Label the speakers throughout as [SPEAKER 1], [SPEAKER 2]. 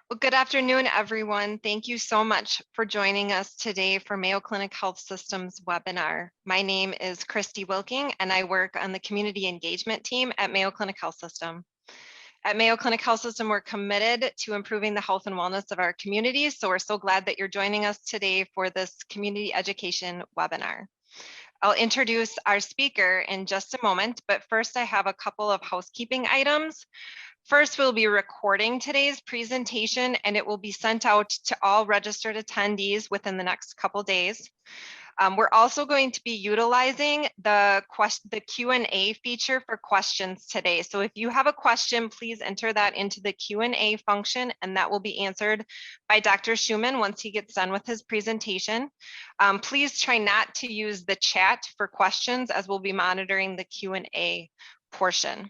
[SPEAKER 1] Well, good afternoon, everyone. Thank you so much for joining us today for Mayo Clinic Health System's webinar. My name is Christy Wilking, and I work on the community engagement team at Mayo Clinic Health System. At Mayo Clinic Health System, we're committed to improving the health and wellness of our communities, so we're so glad that you're joining us today for this community education webinar. I'll introduce our speaker in just a moment, but first I have a couple of housekeeping items. First, we'll be recording today's presentation and it will be sent out to all registered attendees within the next couple days. We're also going to be utilizing the Q&A feature for questions today. So if you have a question, please enter that into the Q&A function and that will be answered by Dr. Schuman once he gets done with his presentation. Please try not to use the chat for questions as we'll be monitoring the Q&A portion.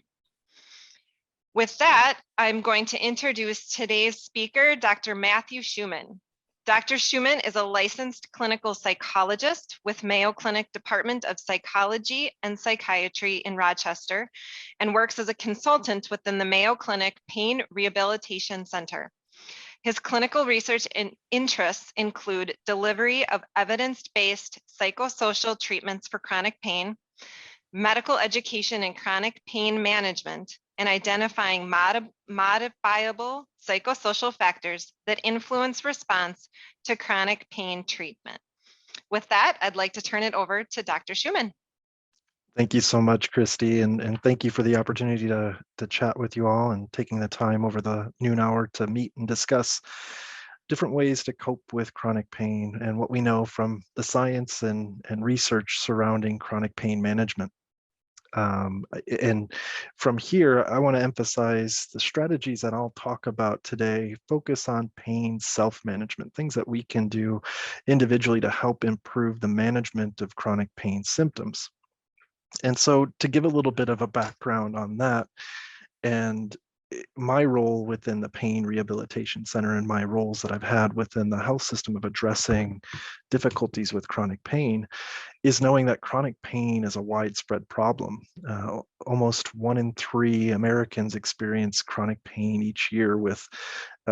[SPEAKER 1] With that, I'm going to introduce today's speaker, Dr. Matthew Schuman. Dr. Schuman is a licensed clinical psychologist with Mayo Clinic Department of Psychology and Psychiatry in Rochester and works as a consultant within the Mayo Clinic Pain Rehabilitation Center. His clinical research and interests include delivery of evidence-based psychosocial treatments for chronic pain, medical education and chronic pain management, and identifying modifiable psychosocial factors that influence response to chronic pain treatment. With that, I'd like to turn it over to Dr. Schuman.
[SPEAKER 2] Thank you so much, Christy, and thank you for the opportunity to chat with you all and taking the time over the noon hour to meet and discuss different ways to cope with chronic pain and what we know from the science and research surrounding chronic pain management. And from here, I want to emphasize the strategies that I'll talk about today focus on pain self-management, things that we can do individually to help improve the management of chronic pain symptoms. And so to give a little bit of a background on that and my role within the Pain Rehabilitation Center and my roles that I've had within the health system of addressing difficulties with chronic pain is knowing that chronic pain is a widespread problem. Almost 1 in 3 Americans experience chronic pain each year with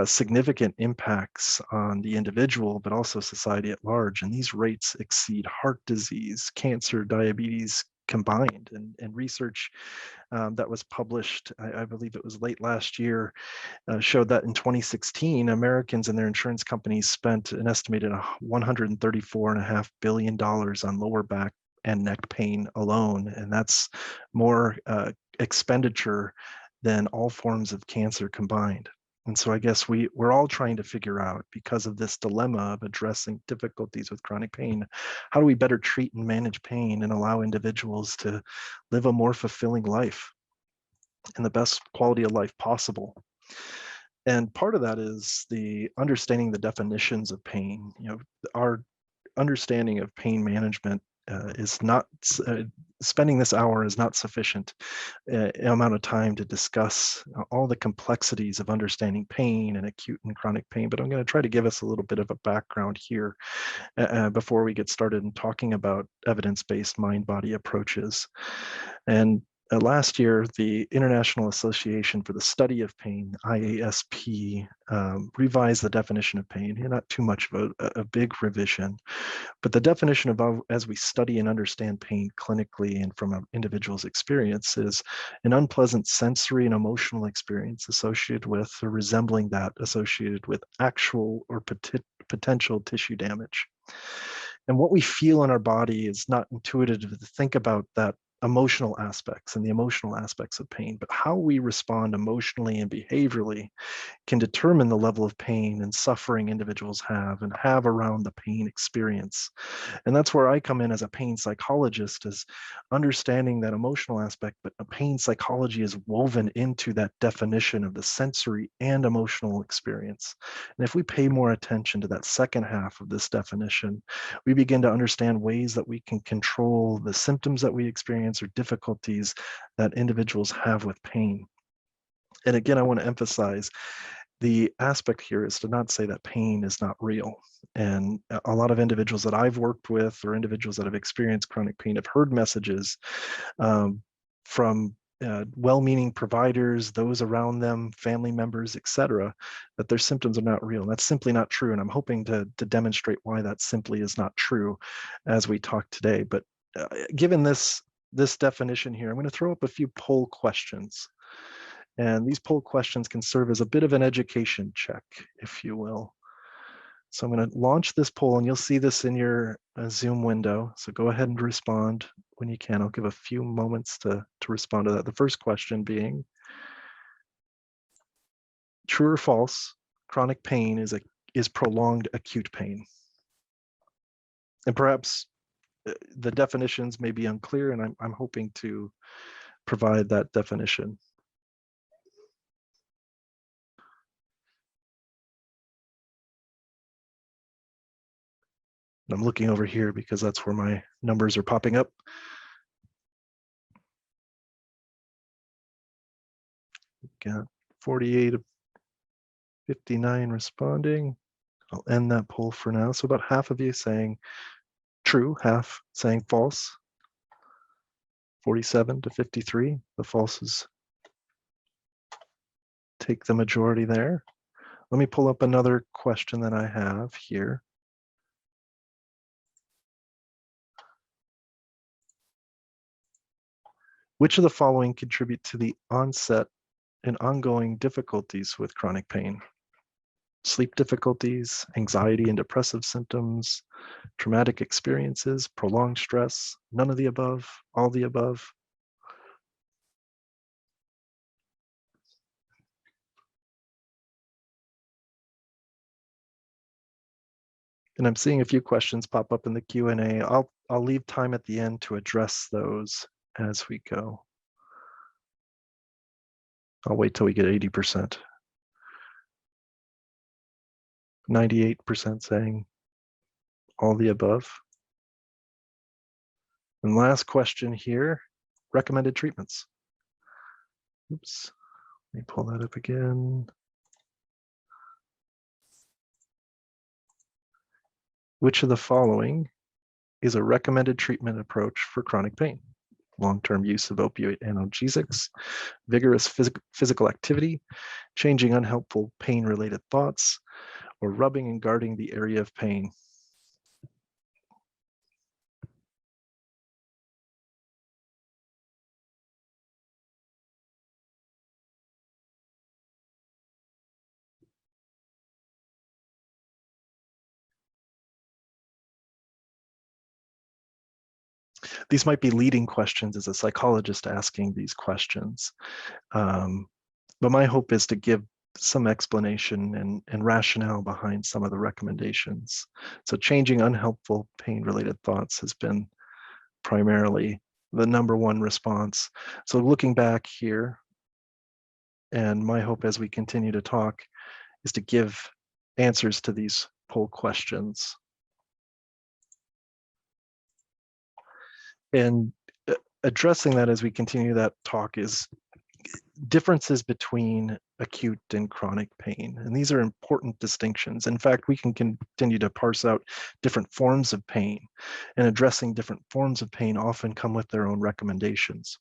[SPEAKER 2] significant impacts on the individual, but also society at large. And these rates exceed heart disease, cancer, diabetes combined. And research that was published, I believe it was late last year, showed that in 2016, Americans and their insurance companies spent an estimated $134.5 billion on lower back and neck pain alone. And that's more expenditure than all forms of cancer combined. And so I guess we're all trying to figure out, because of this dilemma of addressing difficulties with chronic pain, how do we better treat and manage pain and allow individuals to live a more fulfilling life and the best quality of life possible. And part of that is the understanding the definitions of pain. You know, our understanding of pain management is not spending this hour is not sufficient amount of time to discuss all the complexities of understanding pain and acute and chronic pain, but I'm going to try to give us a little bit of a background here before we get started in talking about evidence-based mind-body approaches. And last year, the International Association for the Study of Pain, IASP, revised the definition of pain. Not too much of a big revision, but the definition of as we study and understand pain clinically and from an individual's experience is an unpleasant sensory and emotional experience associated with or resembling that associated with actual or potential tissue damage. And what we feel in our body is not intuitive to think about that emotional aspects and the emotional aspects of pain, but how we respond emotionally and behaviorally can determine the level of pain and suffering individuals have around the pain experience. And that's where I come in as a pain psychologist, is understanding that emotional aspect, but pain psychology is woven into that definition of the sensory and emotional experience. And if we pay more attention to that second half of this definition, we begin to understand ways that we can control the symptoms that we experience or difficulties that individuals have with pain. And again, I want to emphasize the aspect here is to not say that pain is not real. And a lot of individuals that I've worked with or individuals that have experienced chronic pain have heard messages from well-meaning providers, those around them, family members, etc., that their symptoms are not real. That's simply not true. And I'm hoping to demonstrate why that simply is not true as we talk today. But given this definition here, I'm going to throw up a few poll questions. And these poll questions can serve as a bit of an education check, if you will. So I'm going to launch this poll, and you'll see this in your Zoom window. So go ahead and respond when you can. I'll give a few moments to respond to that. The first question being, true or false, chronic pain is prolonged acute pain? And perhaps the definitions may be unclear, and I'm hoping to provide that definition. I'm looking over here because that's where my numbers are popping up. Got 48 of 59 responding. I'll end that poll for now. So about half of you saying true, half saying false. 47 to 53. The falses take the majority there. Let me pull up another question that I have here. Which of the following contribute to the onset and ongoing difficulties with chronic pain? Sleep difficulties, anxiety and depressive symptoms, traumatic experiences, prolonged stress, none of the above, all the above. And I'm seeing a few questions pop up in the Q&A. I'll leave time at the end to address those as we go. I'll wait till we get 80%. 98% saying all the above. And last question here, recommended treatments. Oops, let me pull that up again. Which of the following is a recommended treatment approach for chronic pain? Long-term use of opioid analgesics, vigorous physical activity, changing unhelpful pain-related thoughts, or rubbing and guarding the area of pain. These might be leading questions as a psychologist asking these questions. But my hope is to give some explanation and rationale behind some of the recommendations. So changing unhelpful pain-related thoughts has been primarily the #1 response. So looking back here, and my hope as we continue to talk is to give answers to these poll questions. And addressing that as we continue that talk is differences between acute and chronic pain. And these are important distinctions. In fact, we can continue to parse out different forms of pain, and addressing different forms of pain often come with their own recommendations.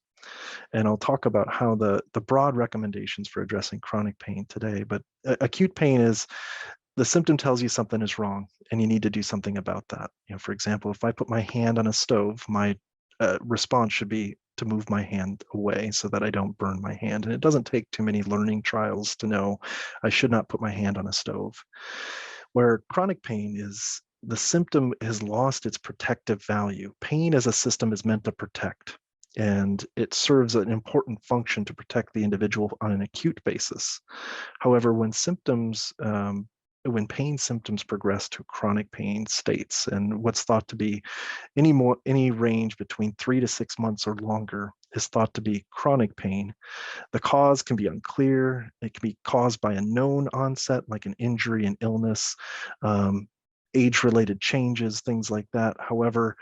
[SPEAKER 2] And I'll talk about how the broad recommendations for addressing chronic pain today. But acute pain is the symptom tells you something is wrong and you need to do something about that. For example, if I put my hand on a stove, my response should be to move my hand away so that I don't burn my hand. And it doesn't take too many learning trials to know I should not put my hand on a stove. Where chronic pain is, the symptom has lost its protective value. Pain as a system is meant to protect, and it serves an important function to protect the individual on an acute basis. However, when pain symptoms progress to chronic pain states, and what's thought to be any range between 3 to 6 months or longer is thought to be chronic pain. The cause can be unclear. It can be caused by a known onset, like an injury, an illness, age-related changes, things like that. However,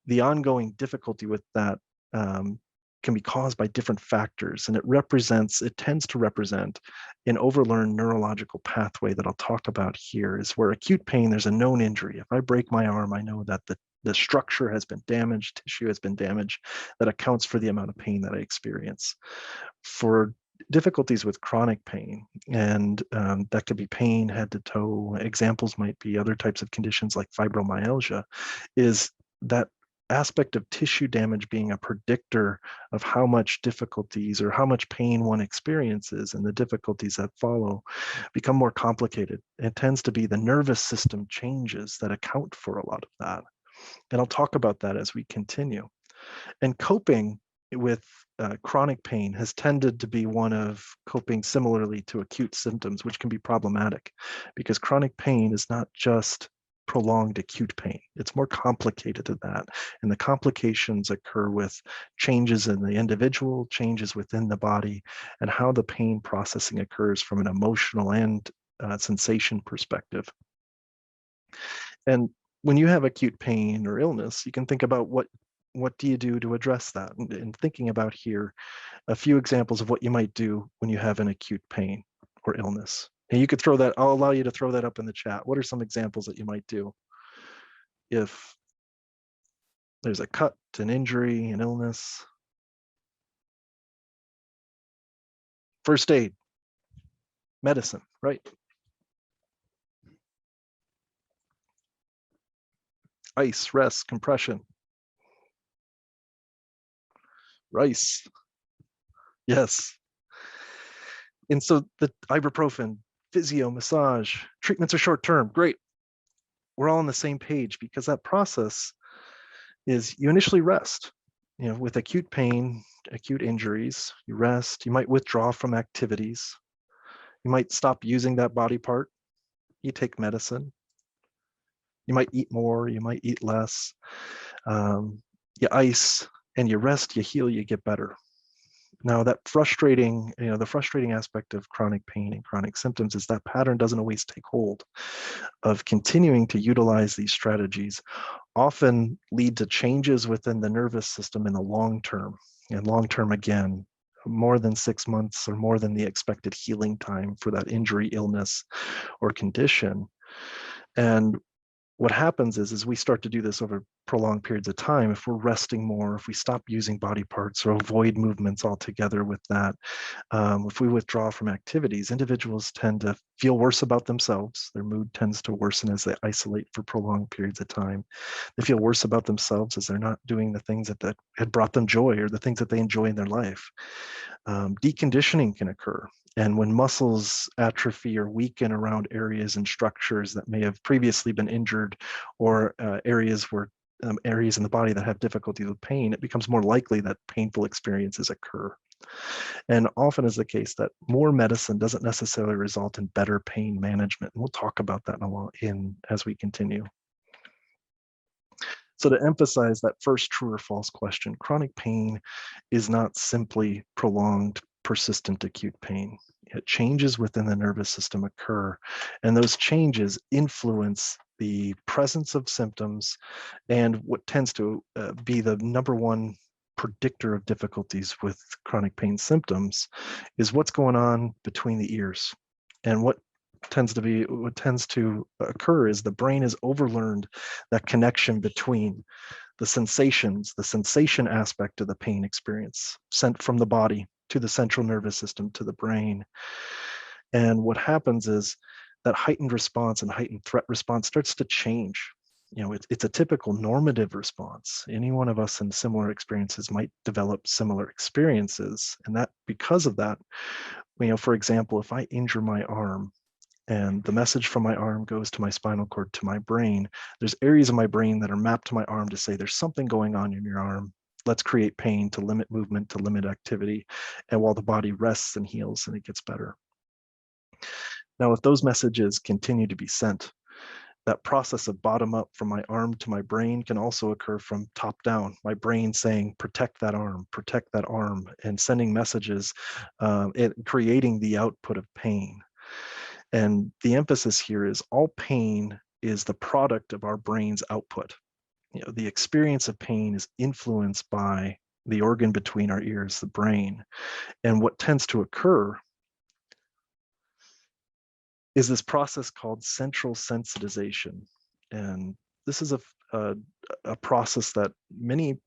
[SPEAKER 2] the ongoing difficulty with that can be caused by different factors, and it tends to represent an overlearned neurological pathway that I'll talk about here. Is where acute pain, there's a known injury. If I break my arm, I know that The structure has been damaged, tissue has been damaged, that accounts for the amount of pain that I experience. For difficulties with chronic pain, and that could be pain head to toe. Examples might be other types of conditions like fibromyalgia, is that aspect of tissue damage being a predictor of how much difficulties or how much pain one experiences, and the difficulties that follow become more complicated. It tends to be the nervous system changes that account for a lot of that. And I'll talk about that as we continue. And coping with chronic pain has tended to be one of coping similarly to acute symptoms, which can be problematic because chronic pain is not just prolonged acute pain. It's more complicated than that. And the complications occur with changes in the individual, changes within the body, and how the pain processing occurs from an emotional and sensation perspective. And when you have acute pain or illness, you can think about what do you do to address that? And thinking about here, a few examples of what you might do when you have an acute pain or illness. And you could throw that, I'll allow you to throw that up in the chat. What are some examples that you might do if there's a cut, an injury, an illness? First aid, medicine, right? Ice, rest, compression. Rice, yes. And so the ibuprofen, physio, massage, treatments are short-term, great. We're all on the same page because that process is you initially rest. You know, with acute pain, acute injuries, you rest, you might withdraw from activities. You might stop using that body part. You take medicine. You might eat more, you might eat less. You ice and you rest, you heal, you get better. Now that frustrating, the frustrating aspect of chronic pain and chronic symptoms is that pattern doesn't always take hold of continuing to utilize these strategies, often lead to changes within the nervous system in the long term. And long term, again, more than 6 months or more than the expected healing time for that injury, illness, or condition. And what happens is we start to do this over prolonged periods of time. If we're resting more, if we stop using body parts or avoid movements altogether with that, if we withdraw from activities, individuals tend to feel worse about themselves. Their mood tends to worsen as they isolate for prolonged periods of time. They feel worse about themselves as they're not doing the things that had brought them joy or the things that they enjoy in their life. Deconditioning can occur. And when muscles atrophy or weaken around areas and structures that may have previously been injured, or areas in the body that have difficulty with pain, it becomes more likely that painful experiences occur. And often is the case that more medicine doesn't necessarily result in better pain management. And we'll talk about that as we continue. So to emphasize that first true or false question, chronic pain is not simply prolonged, persistent acute pain. Changes within the nervous system occur, and those changes influence the presence of symptoms, and what tends to be the number one predictor of difficulties with chronic pain symptoms is what's going on between the ears. And what tends to occur is the brain has overlearned that connection between the sensation aspect of the pain experience sent from the body to the central nervous system to the brain. And what happens is that heightened response and heightened threat response starts to change. It's a typical normative response. Any one of us in similar experiences might develop similar experiences. And that because of that, for example, if I injure my arm, and the message from my arm goes to my spinal cord, to my brain, there's areas of my brain that are mapped to my arm to say there's something going on in your arm. Let's create pain to limit movement, to limit activity. And while the body rests and heals and it gets better. Now, if those messages continue to be sent, that process of bottom up from my arm to my brain can also occur from top down. My brain saying, protect that arm, and sending messages, creating the output of pain. And the emphasis here is all pain is the product of our brain's output. The experience of pain is influenced by the organ between our ears, the brain. And what tends to occur is this process called central sensitization. And this is a a process that many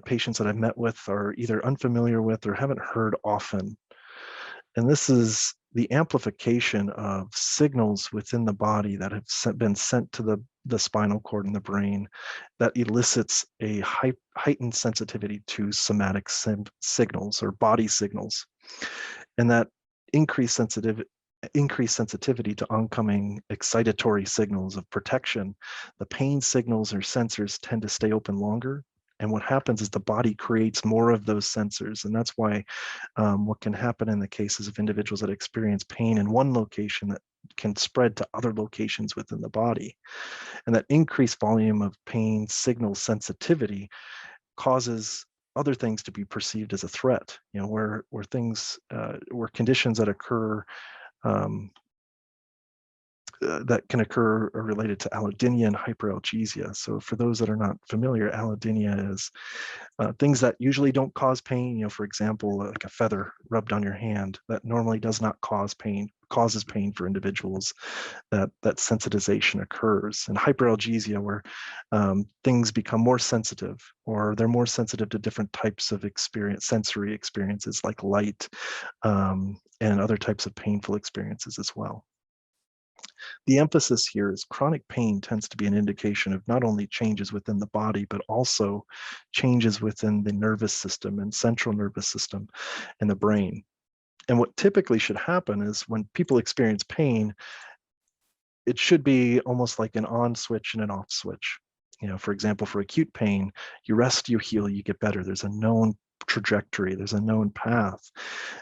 [SPEAKER 2] patients that I've met with are either unfamiliar with or haven't heard often. And this is the amplification of signals within the body that have been sent to the spinal cord and the brain that elicits a heightened sensitivity to somatic signals or body signals. And that increased sensitivity to oncoming excitatory signals of protection. The pain signals or sensors tend to stay open longer. And what happens is the body creates more of those sensors. And that's why what can happen in the cases of individuals that experience pain in one location that can spread to other locations within the body. And that increased volume of pain signal sensitivity causes other things to be perceived as a threat, where conditions that occur that can occur are related to allodynia and hyperalgesia. So for those that are not familiar, allodynia is things that usually don't cause pain. For example, like a feather rubbed on your hand that normally does not cause pain, causes pain for individuals. That sensitization occurs. And hyperalgesia, where things become more sensitive, or they're more sensitive to different types of sensory experiences like light, and other types of painful experiences as well. The emphasis here is chronic pain tends to be an indication of not only changes within the body, but also changes within the nervous system and central nervous system and the brain. And what typically should happen is when people experience pain, it should be almost like an on switch and an off switch. For example, for acute pain, you rest, you heal, you get better. There's a known trajectory, there's a known path.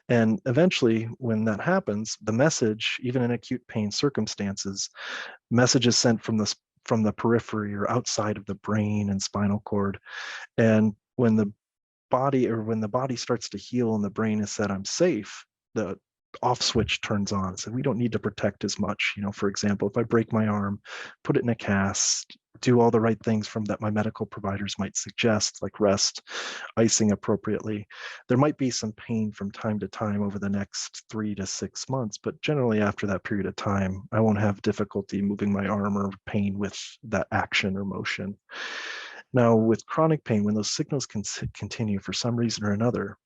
[SPEAKER 2] And eventually, when that happens, the message, even in acute pain circumstances, message is sent from the periphery or outside of the brain and spinal cord. And when the body starts to heal and the brain is said, I'm safe, the off switch turns on. So we don't need to protect as much. For example, if I break my arm, put it in a cast, do all the right things that my medical providers might suggest, like rest, icing appropriately. There might be some pain from time to time over the next 3 to 6 months, but generally after that period of time, I won't have difficulty moving my arm or pain with that action or motion. Now, with chronic pain, when those signals can continue for some reason or another,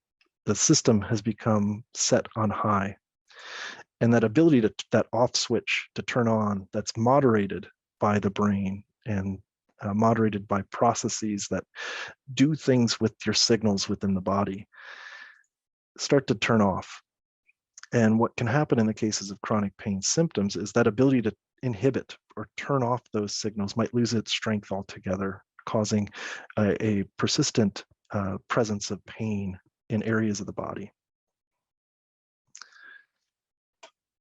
[SPEAKER 2] the system has become set on high. And that ability that off switch to turn on, that's moderated by the brain and moderated by processes that do things with your signals within the body, start to turn off. And what can happen in the cases of chronic pain symptoms is that ability to inhibit or turn off those signals might lose its strength altogether, causing a persistent presence of pain in areas of the body.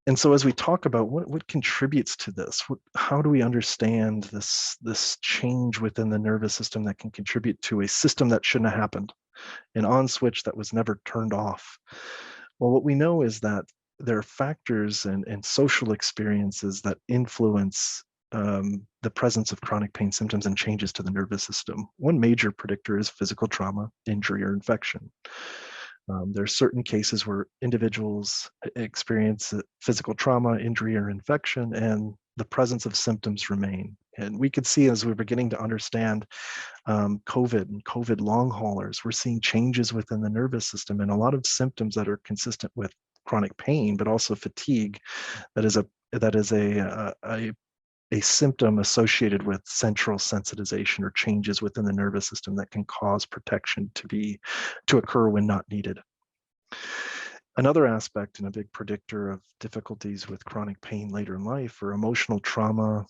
[SPEAKER 2] And so as we talk about what contributes to this, how do we understand this change within the nervous system that can contribute to a system that shouldn't have happened, an on switch that was never turned off? Well, what we know is that there are factors and social experiences that influence the presence of chronic pain symptoms and changes to the nervous system. One major predictor is physical trauma, injury, or infection. There are certain cases where individuals experience physical trauma, injury, or infection, and the presence of symptoms remain. And we could see as we're beginning to understand COVID and COVID long haulers, we're seeing changes within the nervous system and a lot of symptoms that are consistent with chronic pain, but also fatigue. That is a symptom associated with central sensitization or changes within the nervous system that can cause protection to occur when not needed. Another aspect and a big predictor of difficulties with chronic pain later in life are emotional trauma,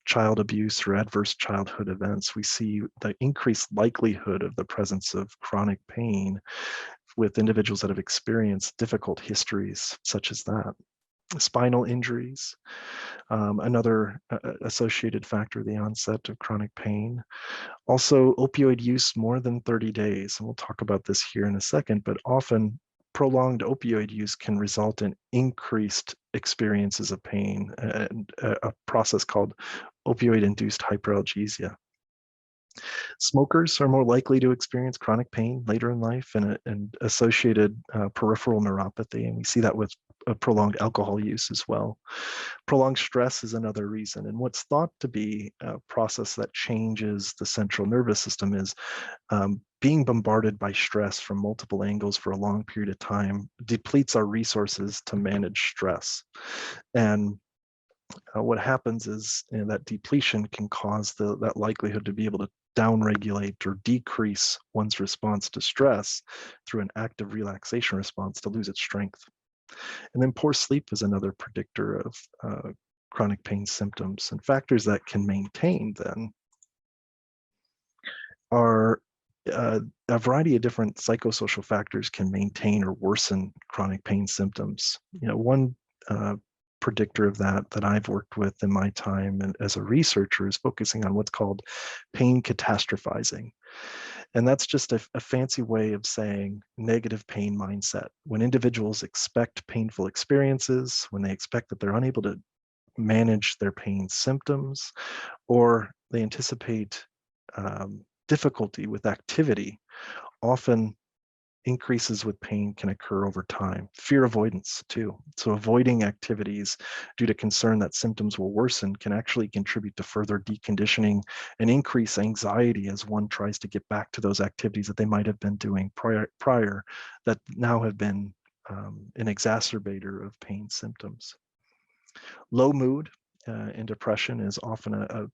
[SPEAKER 2] child abuse, or adverse childhood events. We see the increased likelihood of the presence of chronic pain with individuals that have experienced difficult histories such as that. Spinal injuries, another associated factor, the onset of chronic pain. Also, opioid use more than 30 days. And we'll talk about this here in a second, but often prolonged opioid use can result in increased experiences of pain and a process called opioid-induced hyperalgesia. Smokers are more likely to experience chronic pain later in life and associated peripheral neuropathy. And we see that with prolonged alcohol use as well. Prolonged stress is another reason. And what's thought to be a process that changes the central nervous system is being bombarded by stress from multiple angles for a long period of time depletes our resources to manage stress. And what happens is that depletion can cause that likelihood to be able to downregulate or decrease one's response to stress through an active relaxation response to lose its strength. And then poor sleep is another predictor of chronic pain symptoms. And factors that can maintain then are a variety of different psychosocial factors can maintain or worsen chronic pain symptoms. One predictor of that I've worked with in my time and as a researcher is focusing on what's called pain catastrophizing. And that's just a fancy way of saying negative pain mindset. When individuals expect painful experiences, when they expect that they're unable to manage their pain symptoms, or they anticipate difficulty with activity, often increases with pain can occur over time. Fear avoidance too. So avoiding activities due to concern that symptoms will worsen can actually contribute to further deconditioning and increase anxiety as one tries to get back to those activities that they might have been doing prior that now have been an exacerbator of pain symptoms. Low mood and depression is often a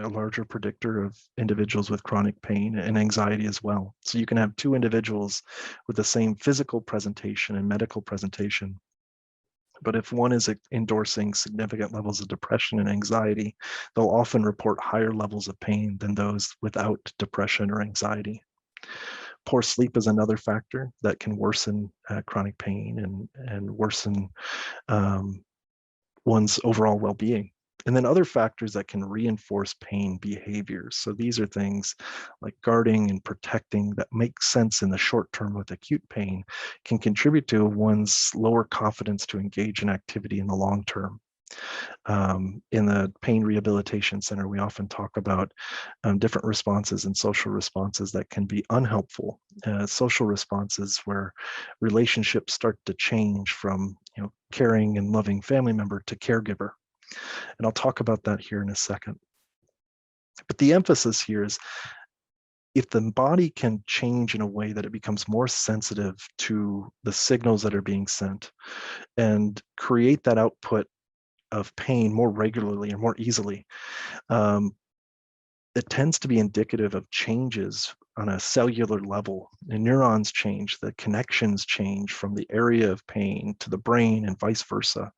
[SPEAKER 2] larger predictor of individuals with chronic pain and anxiety as well. So you can have two individuals with the same physical presentation and medical presentation, but if one is endorsing significant levels of depression and anxiety, they'll often report higher levels of pain than those without depression or anxiety. Poor sleep is another factor that can worsen chronic pain and worsen one's overall well-being. And then other factors that can reinforce pain behaviors. So these are things like guarding and protecting that make sense in the short term with acute pain, can contribute to one's lower confidence to engage in activity in the long term. In the Pain Rehabilitation Center, we often talk about different responses and social responses that can be unhelpful. Social responses where relationships start to change from caring and loving family member to caregiver. And I'll talk about that here in a second. But the emphasis here is if the body can change in a way that it becomes more sensitive to the signals that are being sent and create that output of pain more regularly and more easily, it tends to be indicative of changes on a cellular level. And neurons change, the connections change from the area of pain to the brain and vice versa.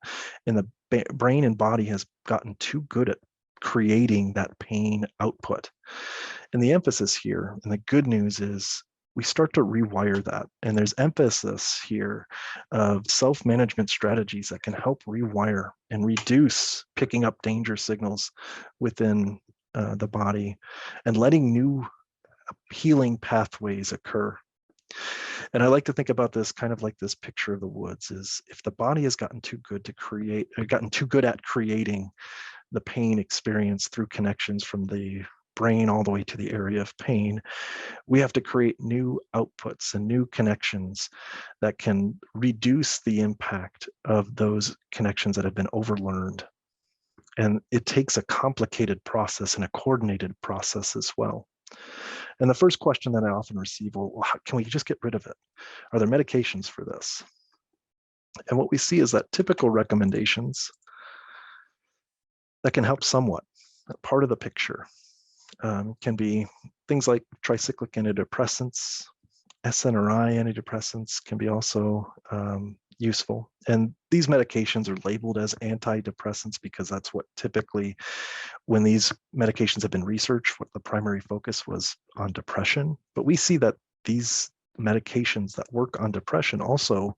[SPEAKER 2] And the brain and body has gotten too good at creating that pain output. And the emphasis here, and the good news is, we start to rewire that. And there's emphasis here of self-management strategies that can help rewire and reduce picking up danger signals within the body and letting new healing pathways occur. And I like to think about this kind of like this picture of the woods is if the body has gotten too good to create, or gotten too good at creating the pain experience through connections from the brain all the way to the area of pain, we have to create new outputs and new connections that can reduce the impact of those connections that have been overlearned. And it takes a complicated process and a coordinated process as well. And the first question that I often receive, well, how can we just get rid of it? Are there medications for this? And what we see is that typical recommendations that can help somewhat, part of the picture, can be things like tricyclic antidepressants, SNRI antidepressants can be also useful. And these medications are labeled as antidepressants because that's what typically, when these medications have been researched, what the primary focus was on depression. But we see that these medications that work on depression also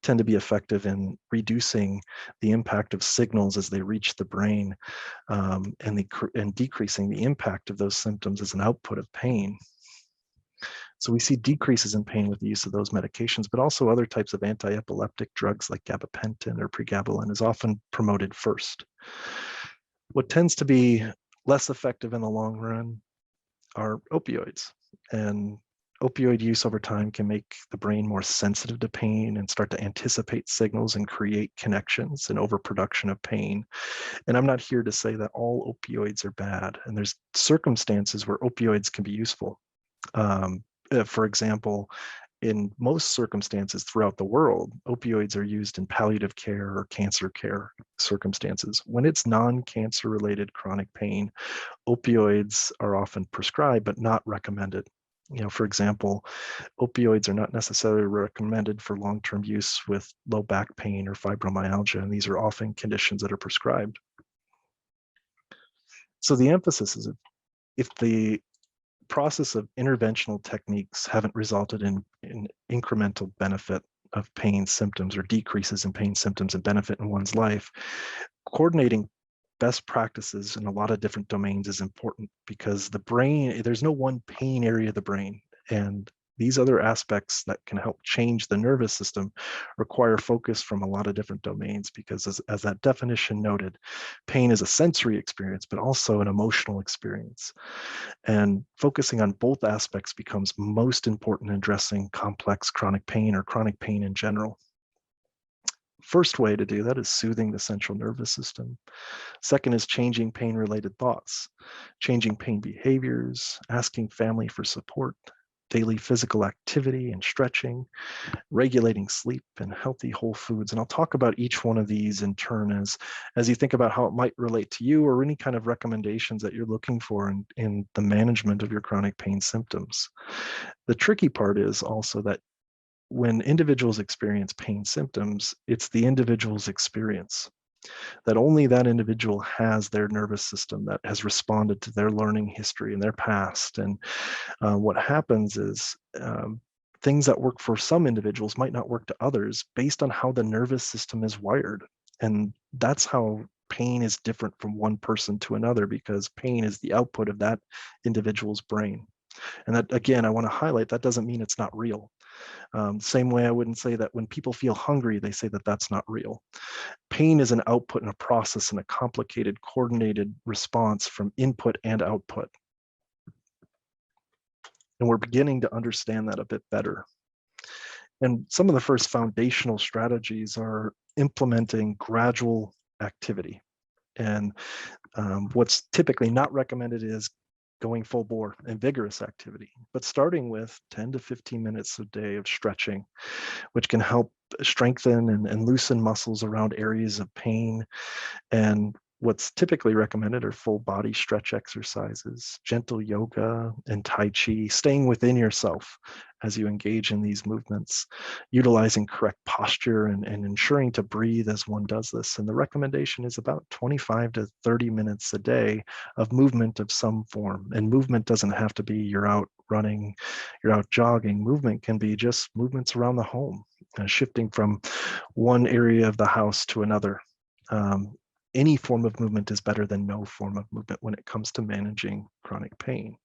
[SPEAKER 2] tend to be effective in reducing the impact of signals as they reach the brain, and decreasing the impact of those symptoms as an output of pain. So we see decreases in pain with the use of those medications, but also other types of anti-epileptic drugs like gabapentin or pregabalin is often promoted first. What tends to be less effective in the long run are opioids. And Opioid use over time can make the brain more sensitive to pain and start to anticipate signals and create connections and overproduction of pain. And I'm not here to say that all opioids are bad, and there's circumstances where opioids can be useful. For example, in most circumstances throughout the world, opioids are used in palliative care or cancer care circumstances. When it's non-cancer related chronic pain, opioids are often prescribed but not recommended. For example, opioids are not necessarily recommended for long-term use with low back pain or fibromyalgia, and these are often conditions that are prescribed. So the emphasis is if the process of interventional techniques haven't resulted in incremental benefit of pain symptoms or decreases in pain symptoms and benefit in one's life, coordinating best practices in a lot of different domains is important, because the brain, there's no one pain area of the brain, and these other aspects that can help change the nervous system require focus from a lot of different domains, because as that definition noted, pain is a sensory experience, but also an emotional experience. And focusing on both aspects becomes most important in addressing complex chronic pain or chronic pain in general. First way to do that is soothing the central nervous system. Second is changing pain-related thoughts, changing pain behaviors, asking family for support, daily physical activity and stretching, regulating sleep, and healthy whole foods. And I'll talk about each one of these in turn as you think about how it might relate to you or any kind of recommendations that you're looking for in the management of your chronic pain symptoms. The tricky part is also that when individuals experience pain symptoms, it's the individual's experience, that only that individual has their nervous system that has responded to their learning history and their past. And what happens is things that work for some individuals might not work to others based on how the nervous system is wired. And that's how pain is different from one person to another, because pain is the output of that individual's brain. And that, again, I want to highlight, that doesn't mean it's not real. Same way I wouldn't say that when people feel hungry, they say that that's not real. Pain is an output and a process and a complicated, coordinated response from input and output. And we're beginning to understand that a bit better. And some of the first foundational strategies are implementing gradual activity. And what's typically not recommended is going full bore and vigorous activity, but starting with 10 to 15 minutes a day of stretching, which can help strengthen and loosen muscles around areas of pain. And what's typically recommended are full body stretch exercises, gentle yoga, and Tai Chi, staying within yourself as you engage in these movements, utilizing correct posture and ensuring to breathe as one does this. And the recommendation is about 25 to 30 minutes a day of movement of some form. And movement doesn't have to be you're out running, you're out jogging. Movement can be just movements around the home, shifting from one area of the house to another. Any form of movement is better than no form of movement when it comes to managing chronic pain.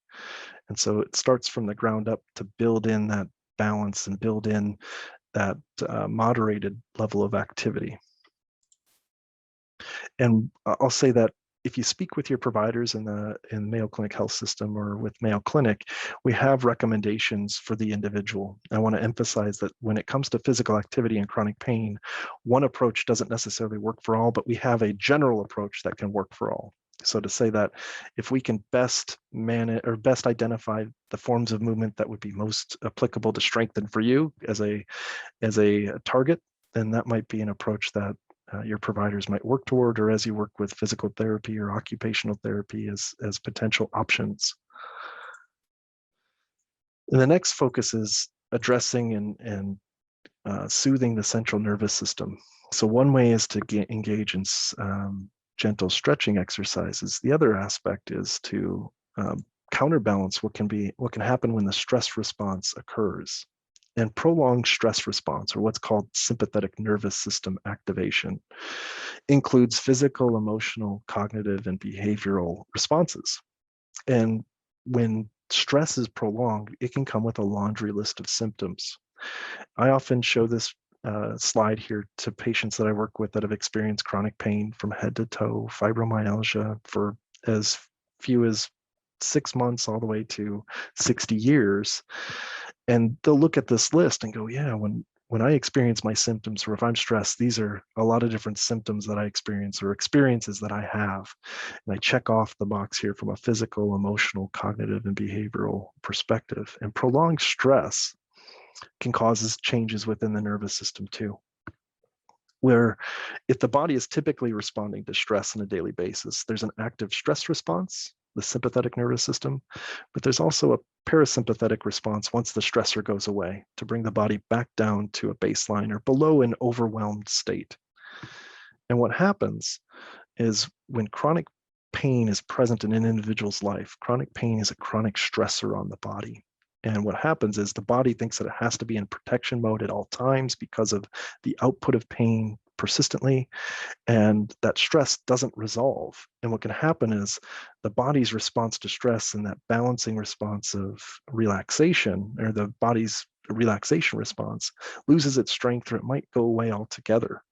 [SPEAKER 2] And so it starts from the ground up to build in that balance and build in that moderated level of activity. And I'll say that if you speak with your providers in the Mayo Clinic Health System or with Mayo Clinic, we have recommendations for the individual. I want to emphasize that when it comes to physical activity and chronic pain, one approach doesn't necessarily work for all, but we have a general approach that can work for all. So to say that if we can best manage or best identify the forms of movement that would be most applicable to strengthen for you as a target, then that might be an approach that your providers might work toward, or as you work with physical therapy or occupational therapy as potential options. And the next focus is addressing and soothing the central nervous system. So one way is to engage in gentle stretching exercises. The other aspect is to counterbalance what can happen when the stress response occurs. And prolonged stress response, or what's called sympathetic nervous system activation, includes physical, emotional, cognitive, and behavioral responses. And when stress is prolonged, it can come with a laundry list of symptoms. I often show this slide here to patients that I work with that have experienced chronic pain from head to toe, fibromyalgia for as few as 6 months all the way to 60 years. And they'll look at this list and go, yeah, when I experience my symptoms, or if I'm stressed, these are a lot of different symptoms that I experience or experiences that I have. And I check off the box here from a physical, emotional, cognitive, and behavioral perspective. And prolonged stress can cause changes within the nervous system too, where if the body is typically responding to stress on a daily basis, there's an active stress response, the sympathetic nervous system, but there's also a parasympathetic response once the stressor goes away to bring the body back down to a baseline or below an overwhelmed state. And what happens is when chronic pain is present in an individual's life, chronic pain is a chronic stressor on the body. And what happens is the body thinks that it has to be in protection mode at all times because of the output of pain persistently, and that stress doesn't resolve. And what can happen is the body's response to stress and that balancing response of relaxation, or the body's relaxation response, loses its strength, or it might go away altogether.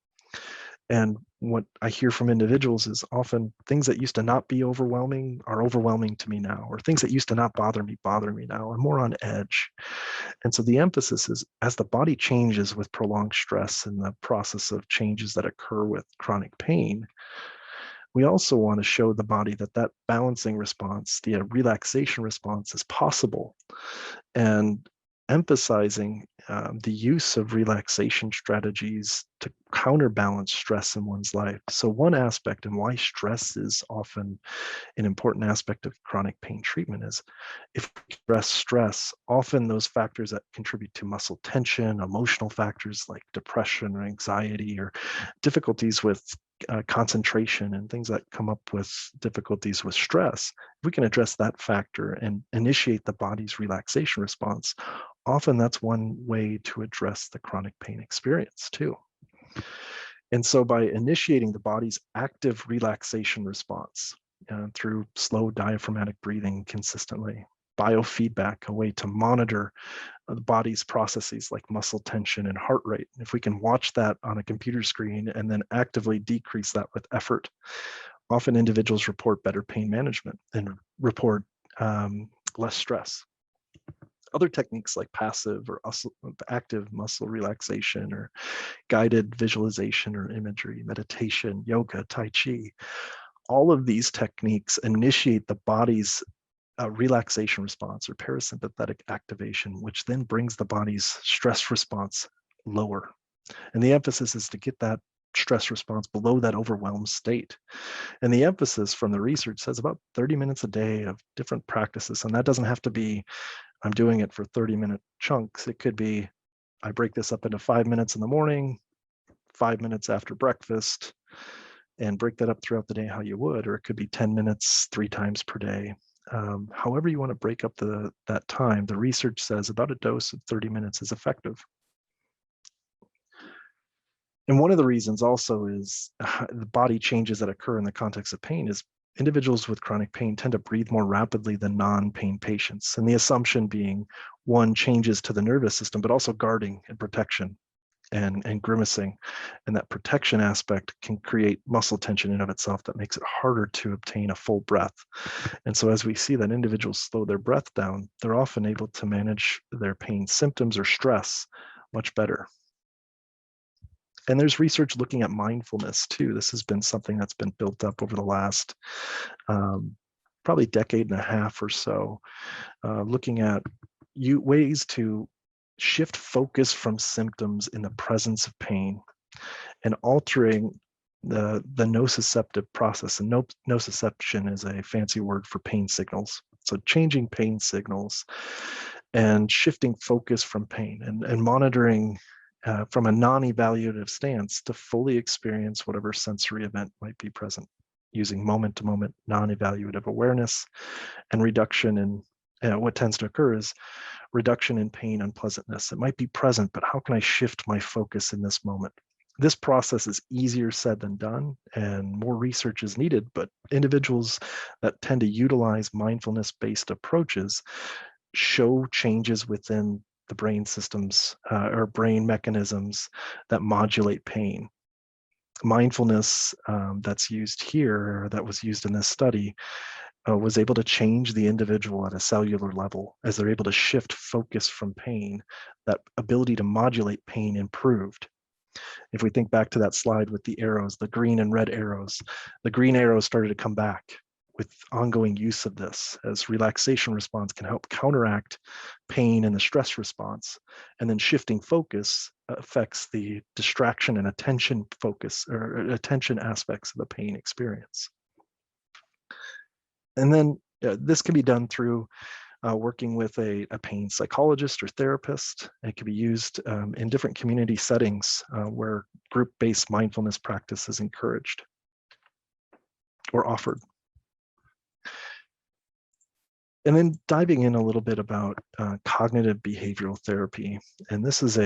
[SPEAKER 2] And what I hear from individuals is often things that used to not be overwhelming are overwhelming to me now, or things that used to not bother me now. I'm more on edge. And so the emphasis is as the body changes with prolonged stress and the process of changes that occur with chronic pain, we also want to show the body that that balancing response, the relaxation response, is possible. And emphasizing the use of relaxation strategies to counterbalance stress in one's life. So one aspect, and why stress is often an important aspect of chronic pain treatment, is if we address stress, often those factors that contribute to muscle tension, emotional factors like depression or anxiety, or difficulties with concentration and things that come up with difficulties with stress, if we can address that factor and initiate the body's relaxation response, often that's one way to address the chronic pain experience too. And so by initiating the body's active relaxation response through slow diaphragmatic breathing consistently, biofeedback, a way to monitor the body's processes like muscle tension and heart rate. If we can watch that on a computer screen and then actively decrease that with effort, often individuals report better pain management and report less stress. Other techniques like passive or active muscle relaxation, or guided visualization or imagery, meditation, yoga, tai chi, all of these techniques initiate the body's relaxation response or parasympathetic activation, which then brings the body's stress response lower. And the emphasis is to get that stress response below that overwhelmed state. And the emphasis from the research says about 30 minutes a day of different practices. And that doesn't have to be, I'm doing it for 30-minute chunks. It could be, I break this up into 5 minutes in the morning, 5 minutes after breakfast, and break that up throughout the day how you would, or it could be 10 minutes 3 times per day. However you want to break up that time, the research says about a dose of 30 minutes is effective. And one of the reasons also is the body changes that occur in the context of pain is individuals with chronic pain tend to breathe more rapidly than non-pain patients. And the assumption being, one, changes to the nervous system, but also guarding and protection and grimacing. And that protection aspect can create muscle tension in of itself that makes it harder to obtain a full breath. And so as we see that individuals slow their breath down, they're often able to manage their pain symptoms or stress much better. And there's research looking at mindfulness too. This has been something that's been built up over the last probably decade and a half or so, looking at ways to shift focus from symptoms in the presence of pain and altering the nociceptive process. And nociception is a fancy word for pain signals. So changing pain signals and shifting focus from pain and monitoring from a non-evaluative stance to fully experience whatever sensory event might be present, using moment-to-moment non-evaluative awareness and reduction in what tends to occur is reduction in pain unpleasantness. It might be present, but how can I shift my focus in this moment? This process is easier said than done, and more research is needed, but individuals that tend to utilize mindfulness-based approaches show changes within the brain systems or brain mechanisms that modulate pain. Mindfulness that's used here, or that was used in this study, was able to change the individual at a cellular level. As they're able to shift focus from pain, that ability to modulate pain improved. If we think back to that slide with the arrows, the green and red arrows, the green arrows started to come back with ongoing use of this, as relaxation response can help counteract pain and the stress response. And then shifting focus affects the distraction and attention focus or attention aspects of the pain experience. And then this can be done through working with a pain psychologist or therapist. It can be used in different community settings where group-based mindfulness practice is encouraged or offered. And then diving in a little bit about cognitive behavioral therapy. And this is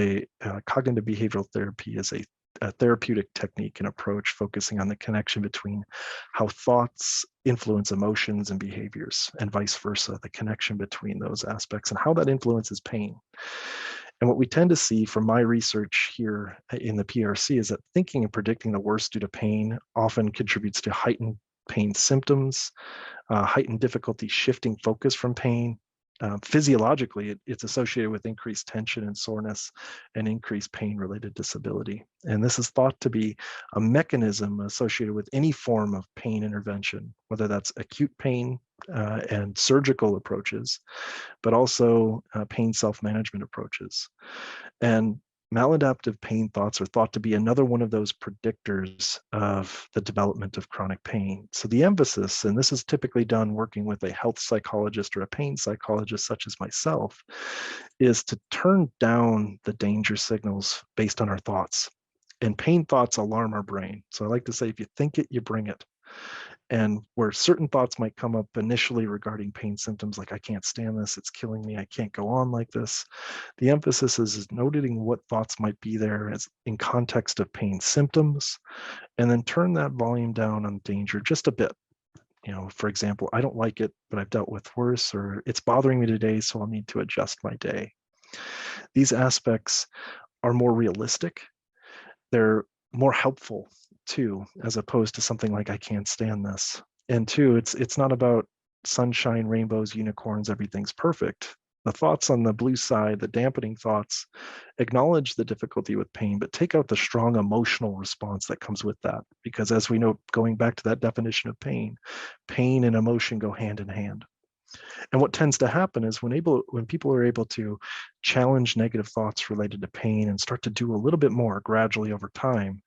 [SPEAKER 2] cognitive behavioral therapy is a therapeutic technique and approach focusing on the connection between how thoughts influence emotions and behaviors, and vice versa, the connection between those aspects and how that influences pain. And what we tend to see from my research here in the PRC is that thinking and predicting the worst due to pain often contributes to heightened pain symptoms, heightened difficulty shifting focus from pain. Physiologically, it's associated with increased tension and soreness and increased pain-related disability. And this is thought to be a mechanism associated with any form of pain intervention, whether that's acute pain and surgical approaches, but also pain self-management approaches. And maladaptive pain thoughts are thought to be another one of those predictors of the development of chronic pain. So the emphasis, and this is typically done working with a health psychologist or a pain psychologist such as myself, is to turn down the danger signals based on our thoughts. And pain thoughts alarm our brain. So I like to say, if you think it, you bring it. And where certain thoughts might come up initially regarding pain symptoms, like I can't stand this, it's killing me, I can't go on like this. The emphasis is noting what thoughts might be there as in context of pain symptoms, and then turn that volume down on danger just a bit. You know, for example, I don't like it, but I've dealt with worse, or it's bothering me today, so I'll need to adjust my day. These aspects are more realistic. They're more helpful too, as opposed to something like I can't stand this. And two, it's not about sunshine, rainbows, unicorns, everything's perfect. The thoughts on the blue side, the dampening thoughts, acknowledge the difficulty with pain, but take out the strong emotional response that comes with that. Because as we know, going back to that definition of pain and emotion go hand in hand. And what tends to happen is when people are able to challenge negative thoughts related to pain and start to do a little bit more gradually over time,